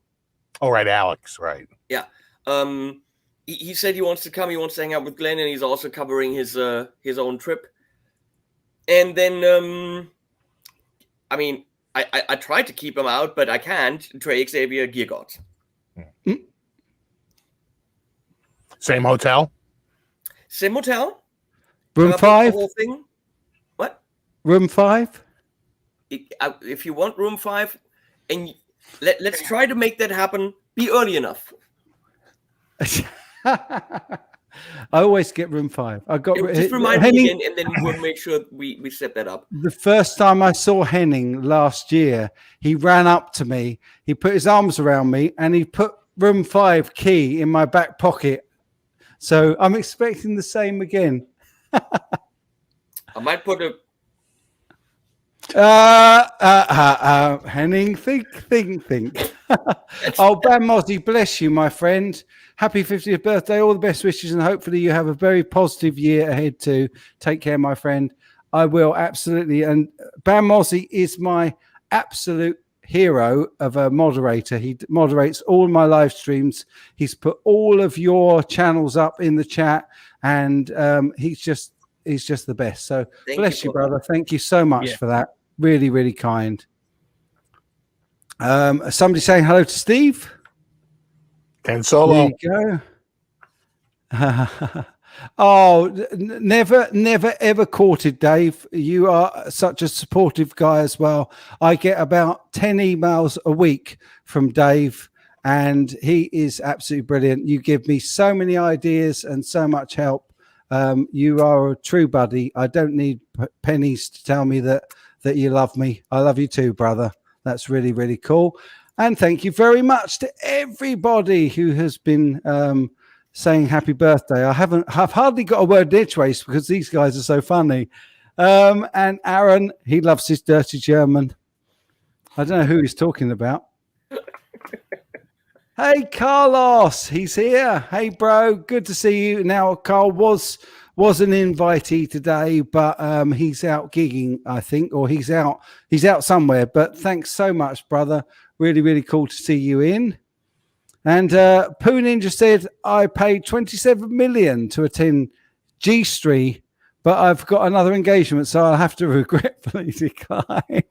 Oh, right, Alex, right. Yeah. He said he wants to come. He wants to hang out with Glenn, and he's also covering his own trip. And then, I mean, I tried to keep him out, but I can't. Trey Xavier, Gear Gods. Mm. Same hotel? Same hotel. Room 5? The whole thing. What? Room 5? If you want room 5, and let's try to make that happen, be early enough. I always get room 5. I got just remind me again, and then we'll make sure we set that up. The first time I saw Henning last year, he ran up to me, he put his arms around me, and he put room 5 key in my back pocket. So I'm expecting the same again. I might put a Henning, think. Oh, Bam Mozzie, bless you, my friend. Happy 50th birthday. All the best wishes, and hopefully you have a very positive year ahead too. Take care, my friend. I will, absolutely. And Bam Mozzie is my absolute hero of a moderator. He moderates all my live streams. He's put all of your channels up in the chat, and he's just the best. So bless you, brother. Thank you so much for that. Really, really kind. Somebody saying hello to Steve. Ken Solo. There you go. Oh, never ever courted, Dave. You are such a supportive guy as well. I get about 10 emails a week from Dave, and he is absolutely brilliant. You give me so many ideas and so much help. You are a true buddy. I don't need pennies to tell me that you love me. I love you too, brother. That's really, really cool. And thank you very much to everybody who has been saying happy birthday. I've hardly got a word edgeways because these guys are so funny. And Aaron, he loves his dirty German. I don't know who he's talking about. Hey, Carlos, he's here. Hey, bro, good to see you. Now, Carl was an invitee today, but he's out gigging, I think, or he's out somewhere. But thanks so much, brother. Really, really cool to see you in. And Pooh Ninja said, I paid 27 million to attend G Street, but I've got another engagement, so I'll have to regretfully decline.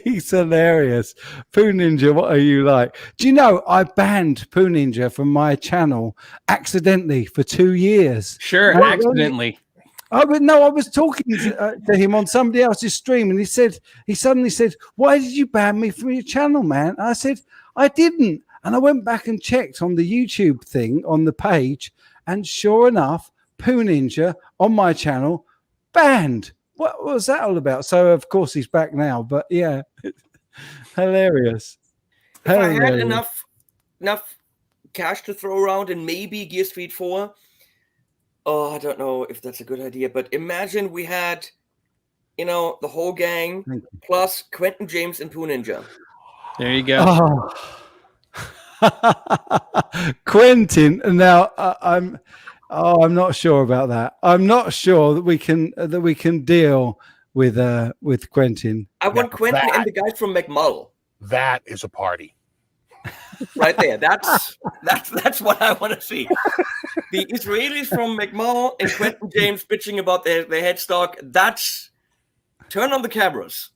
He's hilarious. Pooh Ninja, what are you like? Do you know I banned Pooh Ninja from my channel accidentally for 2 years? Sure, accidentally. I was talking to him on somebody else's stream, and he suddenly said, "Why did you ban me from your channel, man?" I said, "I didn't." And I went back and checked on the YouTube thing on the page, and sure enough, Pooh Ninja on my channel banned. What was that all about? So of course he's back now, but yeah, hilarious. If I had enough cash to throw around and maybe Gear Street 4. Oh, I don't know if that's a good idea, but imagine we had, the whole gang plus Quentin James and Pooh Ninja. There you go. Oh. Quentin. Now I'm not sure about that. I'm not sure that we can deal with Quentin. I want Quentin and the guy from McMull. That is a party. Right there. That's what I want to see. The Israelis from McMahon and Quentin James bitching about their headstock. That's turn on the cameras.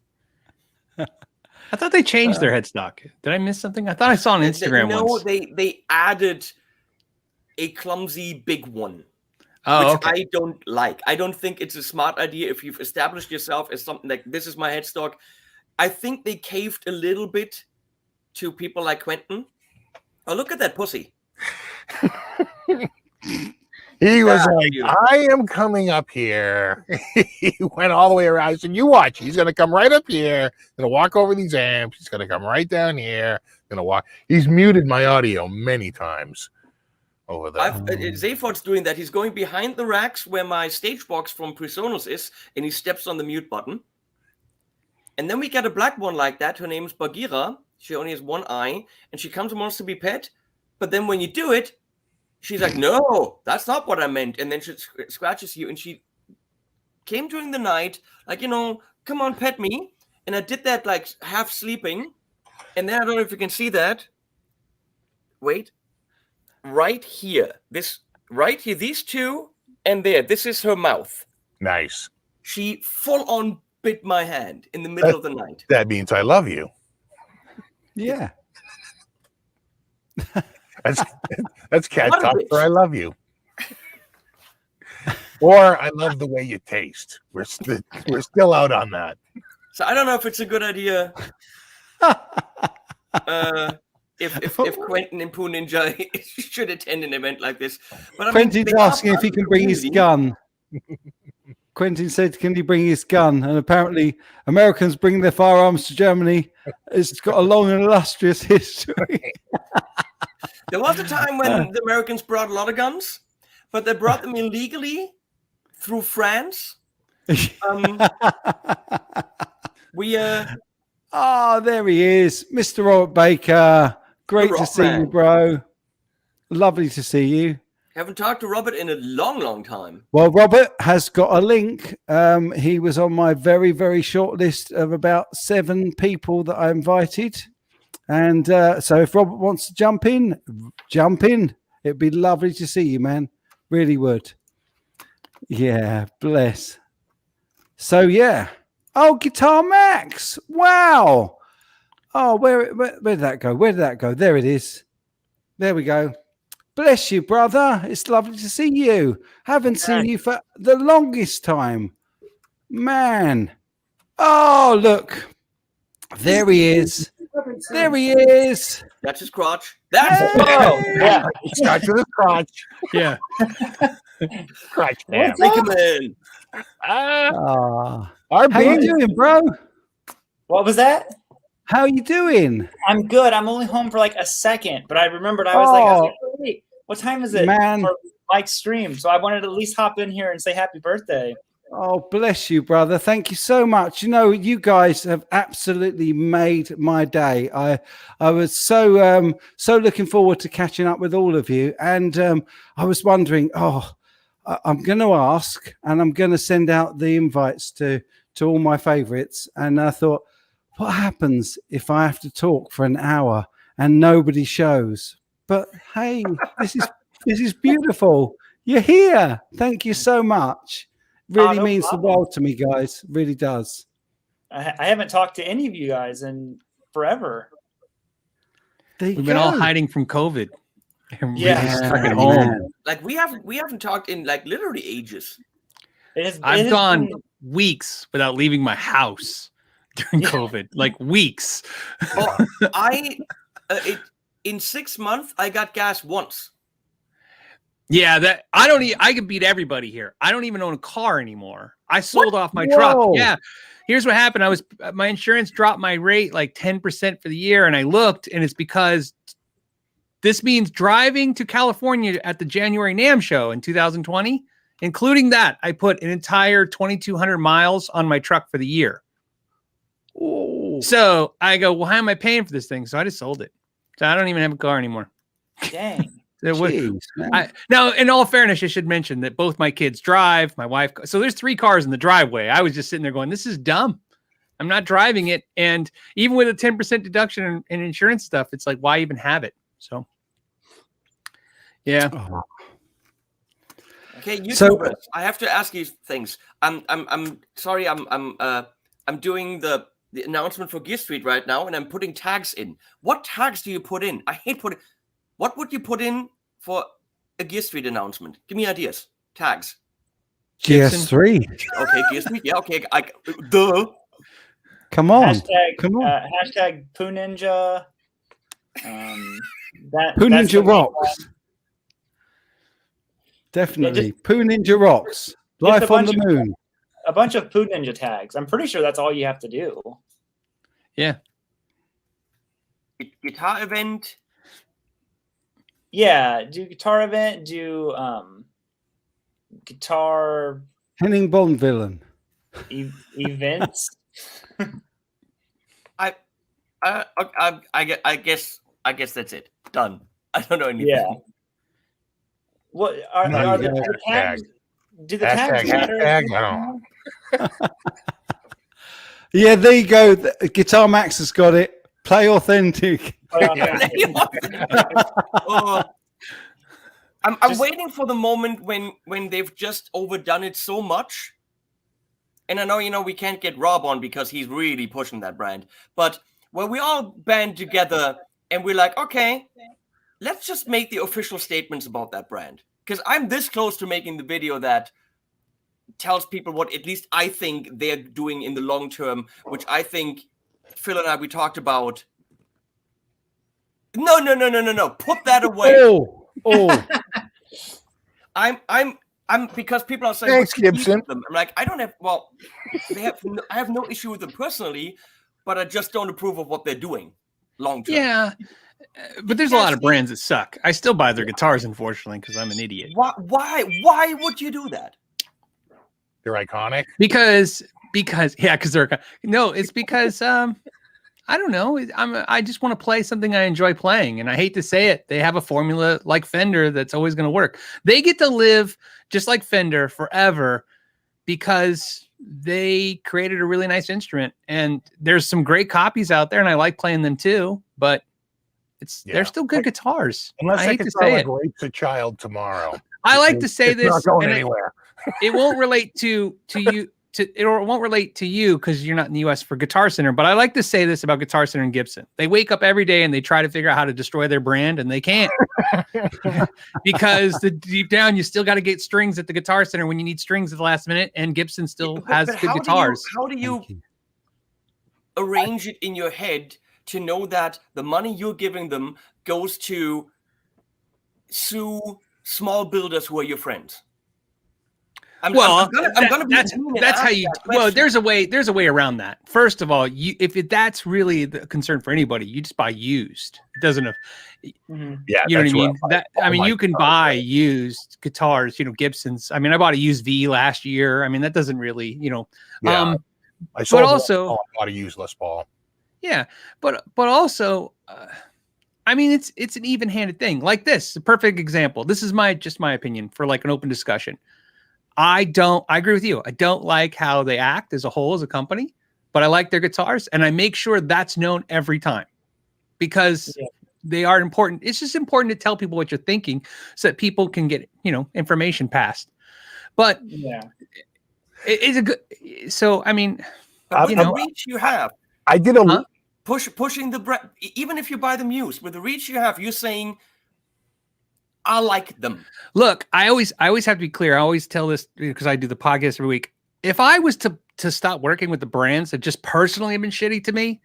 I thought they changed their headstock. Did I miss something? I thought I saw on Instagram once. They added a clumsy big one, Oh, which I don't like. I don't think it's a smart idea if you've established yourself as something like this is my headstock. I think they caved a little bit to people like Quentin. Oh, look at that pussy. He was like, I am coming up here. He went all the way around. I said, you watch. He's going to come right up here. Going to walk over these amps. He's going to come right down here. Going to walk. He's muted my audio many times over there. Zaphod's doing that. He's going behind the racks where my stage box from Presonus is, and he steps on the mute button. And then we get a black one like that. Her name is Bagheera. She only has one eye, and she comes and wants to be pet. But then when you do it, she's like, no, that's not what I meant. And then she scratches you. And she came during the night, like, come on, pet me. And I did that like half sleeping. And then I don't know if you can see that. Wait. Right here. Right here. These two and there. This is her mouth. Nice. She full on bit my hand in the middle of the night. That means I love you. Yeah. That's cat talk for I love you. Or I love the way you taste. We're still out on that. So I don't know if it's a good idea. If Quentin and Pooh Ninja should attend an event like this. But Quentin's asking if he can bring his gun. Quentin said, can he bring his gun? And apparently Americans bring their firearms to Germany. It's got a long and illustrious history. There was a time when the Americans brought a lot of guns, but they brought them illegally through France. Oh, there he is. Mr. Robert Baker. Great to see you, bro. Lovely to see you. Haven't talked to Robert in a long, long time. Well, Robert has got a link. He was on my very, very short list of about 7 people that I invited. And so if Robert wants to jump in. It'd be lovely to see you, man. Really would. Yeah, bless. So, yeah. Oh, Guitar Max. Wow. Oh, where did that go? Where did that go? There it is. There we go. Bless you, brother. It's lovely to see you. Haven't seen you for the longest time. Man. Oh, look. There he is. There he is. That's his crotch. Yeah. Scratch with his crotch. Yeah. Crotch. Take him in. How you doing, bro? What was that? How you doing? I'm good. I'm only home for like a second, but I remembered I was like, wait, what time is it? Man. For Mike's stream. So I wanted to at least hop in here and say happy birthday. Oh, bless you, brother. Thank you so much. You guys have absolutely made my day. I was so looking forward to catching up with all of you. And I was wondering, I'm going to ask and I'm going to send out the invites to all my favorites. And I thought, what happens if I have to talk for an hour and nobody shows? But hey, this is beautiful. You're here. Thank you so much. Really means the world to me, guys. Really does. I haven't talked to any of you guys in forever. We've been all hiding from COVID. Yeah, stuck at home. Like we haven't talked in like literally ages. I've gone weeks without leaving my house during COVID. Like weeks. In 6 months, I got gas once. Yeah, I could beat everybody here. I don't even own a car anymore. I sold off my truck. Yeah. Here's what happened. My insurance dropped my rate like 10% for the year. And I looked, and it's because this means driving to California at the January NAMM show in 2020, including that, I put an entire 2,200 miles on my truck for the year. Oh. So I go, well, how am I paying for this thing? So I just sold it. So I don't even have a car anymore. Dang. Now, in all fairness, I should mention that both my kids drive, my wife. So there's 3 cars in the driveway. I was just sitting there going, this is dumb. I'm not driving it. And even with a 10% deduction in insurance stuff, it's like, why even have it? So, yeah. Oh. Okay, YouTubers, So- I have to ask you things. I'm sorry. I'm doing the announcement for Gear Street right now, and I'm putting tags in. What tags do you put in? I hate putting. What would you put in for a Gear Street announcement? Give me ideas. Tags. GS3. Okay, Gear Street. Yeah. Okay. Duh. Come on. Come on. Hashtag Poo Ninja. Poo that's the Ninja main rocks. one. Definitely. Yeah, Poo Ninja rocks. Life on the moon. A bunch of Poo Ninja tags. I'm pretty sure that's all you have to do. Yeah. Guitar event. Yeah, do guitar event, do guitar Henning Bond villain. events. I guess that's it. Done. I don't know anything. Yeah. What are the tags? Do the tags matter? Hashtag, I don't know. Yeah, there you go. Guitar Max has got it. Play authentic. Oh, I'm waiting for the moment when they've just overdone it so much. And I know, we can't get Rob on because he's really pushing that brand. But when we all band together and we're like, okay, let's just make the official statements about that brand. Because I'm this close to making the video that tells people what at least I think they're doing in the long term, which I think Phil and we talked about. No. Put that away. Oh. I'm because people are saying, Thanks, Gibson. I'm like, I don't have. Well, I have no issue with them personally, but I just don't approve of what they're doing long term. Yeah. But there's a lot of brands that suck. I still buy their guitars, unfortunately, because I'm an idiot. Why would you do that? They're iconic. Because they're no. It's because I don't know. I just want to play something I enjoy playing, and I hate to say it, they have a formula like Fender that's always going to work. They get to live just like Fender forever because they created a really nice instrument, and there's some great copies out there, and I like playing them too. But they're still good guitars. Unless I I hate can to say it. rapes a child tomorrow. I like to say It's this. not going and anywhere. It won't relate to you. It won't relate to you because you're not in the U.S. for Guitar Center. But I like to say this about Guitar Center and Gibson. They wake up every day and they try to figure out how to destroy their brand, and they can't because deep down you still got to get strings at the Guitar Center when you need strings at the last minute, and Gibson still has good guitars. How do you arrange it in your head to know that the money you're giving them goes to sue small builders who are your friends? That's how you. Well, there's a way around that. First of all, that's really the concern for anybody, you just buy used. It doesn't. Mm-hmm. Yeah, you know what I mean. You can buy used guitars. Gibsons. I mean, I bought a used V last year. I mean, that doesn't really. Yeah. I sold but also I bought a used Les Paul. Yeah, but also, I mean, it's an even-handed thing. Like this, a perfect example. This is just my opinion for like an open discussion. I agree with you. I don't like how they act as a whole as a company, but I like their guitars, and I make sure that's known every time because they are important. It's just important to tell people what you're thinking so that people can get, information passed. But it's a good. So I mean, the reach you have, I did a pushing the brand. Even if you buy them used, with the reach you have, you're saying, I like them. Look, I always have to be clear. I always tell this because I do the podcast every week. If I was to stop working with the brands that just personally have been shitty to me,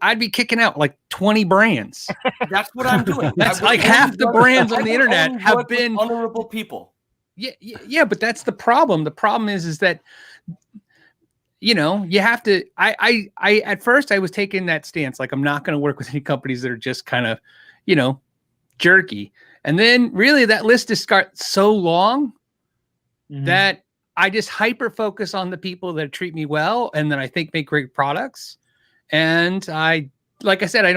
I'd be kicking out like 20 brands. That's what I'm doing. That's like half the brands on the internet have been honorable people. Yeah, but that's the problem. The problem is that you have to. I at first I was taking that stance, like I'm not going to work with any companies that are just kind of, jerky. And then really that list just got so long that I just hyper focus on the people that treat me well and that I think make great products. And like I said, I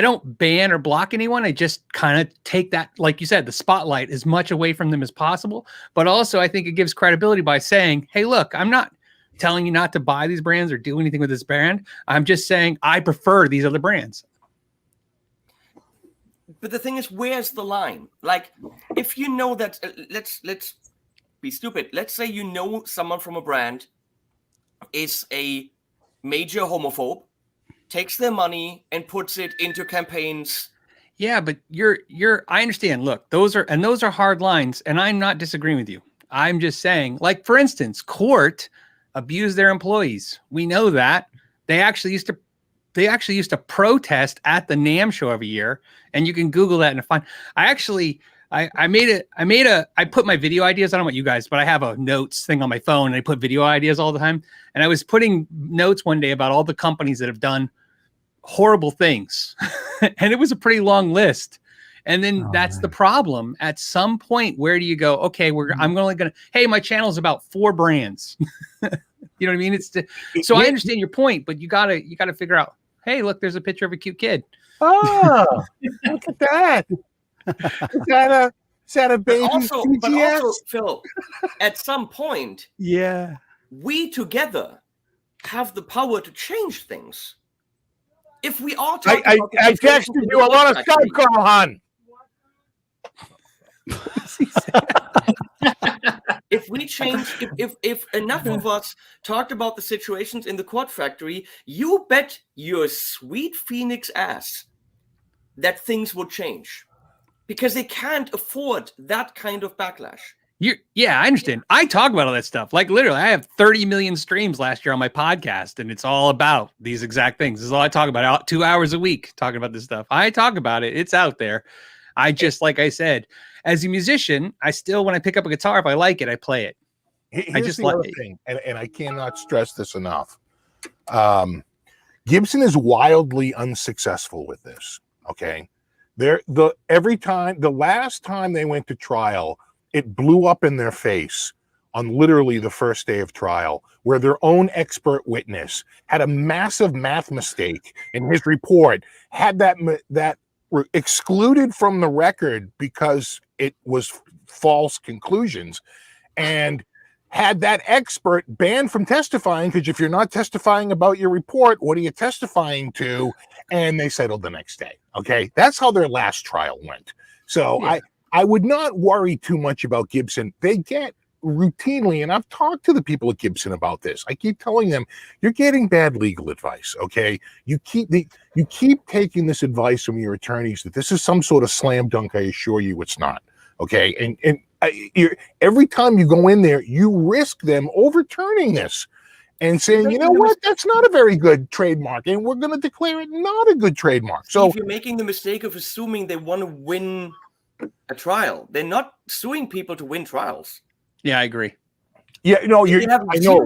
don't ban or block anyone. I just kind of take that, like you said, the spotlight as much away from them as possible. But also I think it gives credibility by saying, hey, look, I'm not telling you not to buy these brands or do anything with this brand. I'm just saying I prefer these other brands. But the thing is, where's the line? Like, if you know that, let's be stupid. Let's say you know someone from a brand is a major homophobe, takes their money and puts it into campaigns. Yeah, but I understand. Look, those are hard lines, and I'm not disagreeing with you. I'm just saying, like, for instance, Court abused their employees. We know that. They actually used to protest at the NAMM show every year, and you can Google that and find. I put my video ideas. I don't know about you guys, but I have a notes thing on my phone, and I put video ideas all the time. And I was putting notes one day about all the companies that have done horrible things, and it was a pretty long list. And then that's the problem. At some point, where do you go? Okay, I'm only gonna. Hey, my channel is about 4 brands. You know what I mean? So I understand your point, but you gotta figure out. Hey, look, there's a picture of a cute kid. Oh, look at that! Is that a baby? But also, Phil, at some point, yeah, we together have the power to change things. If we all talk I texted you a lot of stuff, Carl Hahn. If we change, if enough of us talked about the situations in the Quad Factory, you bet your sweet Phoenix ass that things would change, because they can't afford that kind of backlash. Yeah, I understand. I talk about all that stuff. Like, literally, I have 30 million streams last year on my podcast, and it's all about these exact things. This is all I talk about. 2 hours a week talking about this stuff. I talk about it. It's out there. I just, like I said, as a musician, I still, when I pick up a guitar, if I like it, I play it. Here's the other thing, and I cannot stress this enough. Gibson is wildly unsuccessful with this. Okay, the last time they went to trial, it blew up in their face on literally the first day of trial, where their own expert witness had a massive math mistake in his report, had that excluded from the record because it was false conclusions, and had that expert banned from testifying, because if you're not testifying about your report, what are you testifying to? And they settled the next day. Okay, that's how their last trial went. So yeah. I would not worry too much about Gibson. They get routinely, and I've talked to the people at Gibson about this. I keep telling them, you're getting bad legal advice. Okay, you keep taking this advice from your attorneys that this is some sort of slam dunk. I assure you, it's not. Okay, and every time you go in there, you risk them overturning this and saying, you know what, that's not a very good trademark, and we're going to declare it not a good trademark. So if you're making the mistake of assuming they want to win a trial, they're not suing people to win trials. Yeah, I agree. Yeah, no, I know.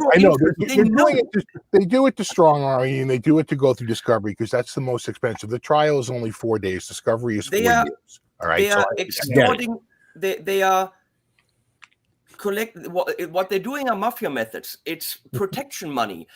They do it to strong arm, and they do it to go through discovery, because that's the most expensive. The trial is only 4 days. Discovery is 4 years. All right. They are extorting. They are what they're doing are mafia methods. It's protection money.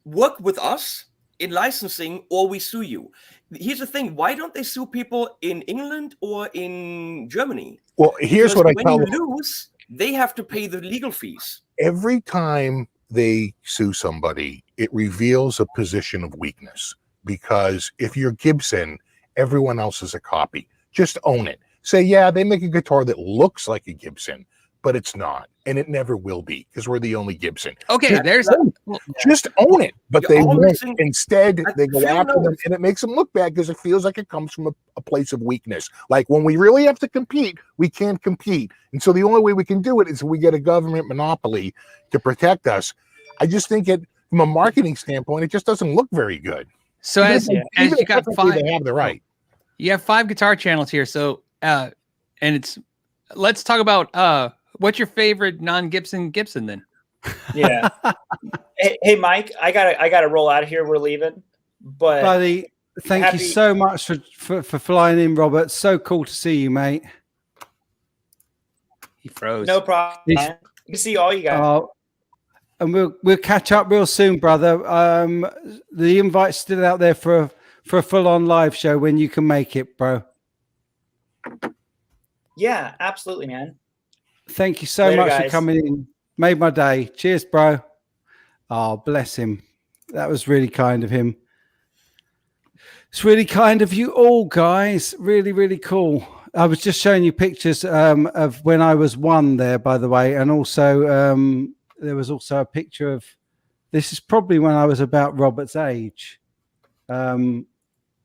Work with us in licensing, or we sue you. Here's the thing: why don't they sue people in England or in Germany? Well, here's what I tell them: when you lose, they have to pay the legal fees. Every time they sue somebody, it reveals a position of weakness, because if you're Gibson, everyone else is a copy. Just own it. Say, yeah, they make a guitar that looks like a Gibson, but it's not, and it never will be, because we're the only Gibson. Okay, just own it, but they won't. Instead, they go after them, and it makes them look bad, because it feels like it comes from a place of weakness. Like, when we really have to compete, we can't compete, and so the only way we can do it is we get a government monopoly to protect us. I just think from a marketing standpoint, it just doesn't look very good. So as you got 5, they have the right. You have 5 guitar channels here, so let's talk about what's your favorite non-Gibson then? Yeah. hey, Mike, I gotta roll out of here. We're leaving. But buddy, thank you so much for flying in, Robert. So cool to see you, mate. He froze. No problem. You can see all you guys. And we'll catch up real soon, brother. The invite's still out there for a full-on live show when you can make it, bro. Yeah, absolutely, man. Thank you so much for coming in. Made my day. Cheers, bro. Oh, bless him. That was really kind of him. It's really kind of you all, guys. Really, really cool. I was just showing you pictures of when I was 1 there, by the way. And also, there was also a picture of, this is probably when I was about Robert's age. When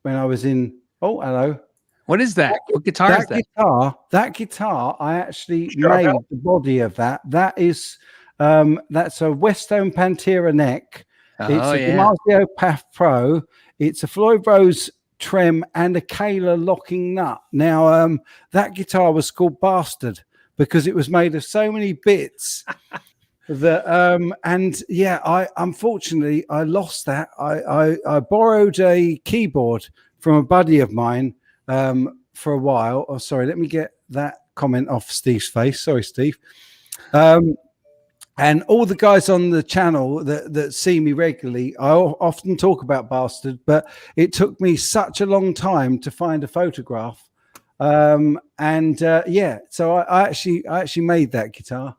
I was in, oh, hello. What is that? What guitar is that? That guitar, I actually made the body of that. That is, that's a Westone Pantera neck. It's a DiMarzio Path Pro. It's a Floyd Rose trem and a Kahler locking nut. Now, that guitar was called Bastard because it was made of so many bits that, and yeah, unfortunately I lost that. I borrowed a keyboard from a buddy of mine for a while. Oh, sorry, let me get that comment off Steve's face. Sorry, Steve. And all the guys on the channel that see me regularly, I often talk about Bastard, but it took me such a long time to find a photograph. Yeah, so I actually made that guitar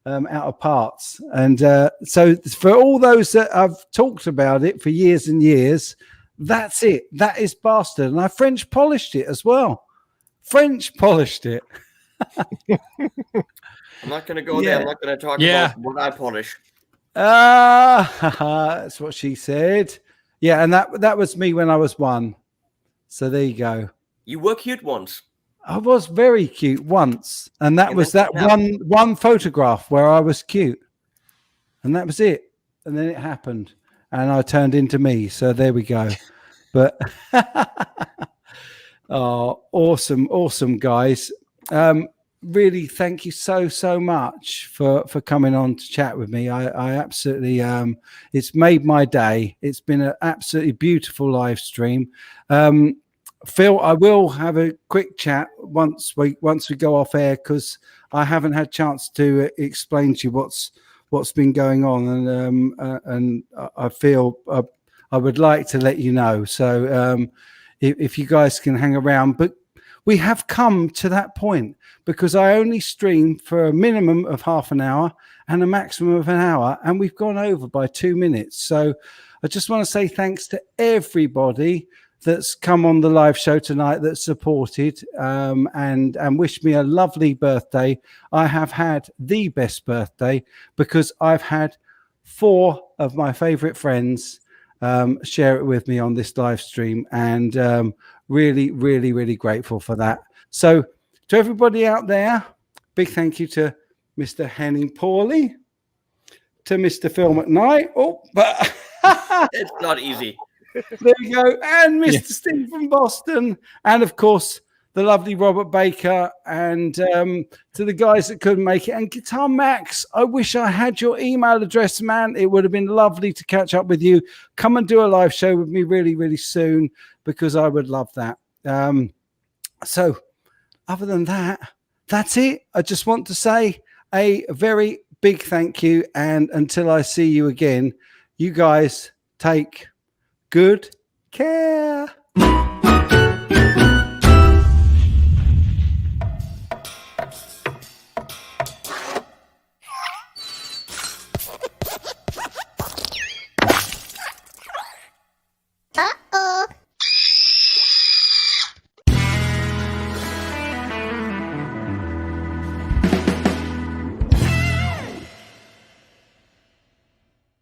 out of parts. And so for all those that I've talked about it for years and years, that's it. That is Bastard. And I French polished it as well. French polished it. I'm not going to go there. I'm not going to talk about what I polish. That's what she said. Yeah, and that was me when I was 1. So there you go. You were cute once. I was very cute once, and that was that one photograph where I was cute, and that was it. And then it happened, and I turned into me. So there we go. But oh, awesome, guys. Really, thank you so much for coming on to chat with me. I absolutely it's made my day. It's been an absolutely beautiful live stream. Phil, I will have a quick chat once we go off air, because I haven't had a chance to explain to you what's been going on, and I feel I would like to let you know. So if you guys can hang around, but we have come to that point because I only stream for a minimum of half an hour and a maximum of an hour, and we've gone over by 2 minutes. So I just want to say thanks to everybody that's come on the live show tonight, that supported and wished me a lovely birthday. I have had the best birthday because I've had 4 of my favorite friends share it with me on this live stream, and really grateful for that. So to everybody out there, big thank you to Mr. Henning Pauly, to Mr. Phil McKnight. Oh, but it's not easy. There you go. And Mr. Steve from Boston, and of course the lovely Robert Baker, and to the guys that couldn't make it. And Guitar Max, I wish I had your email address, man. It would have been lovely to catch up with you. Come and do a live show with me really soon, because I would love that. So other than that, that's it. I just want to say a very big thank you, and until I see you again, you guys take good care.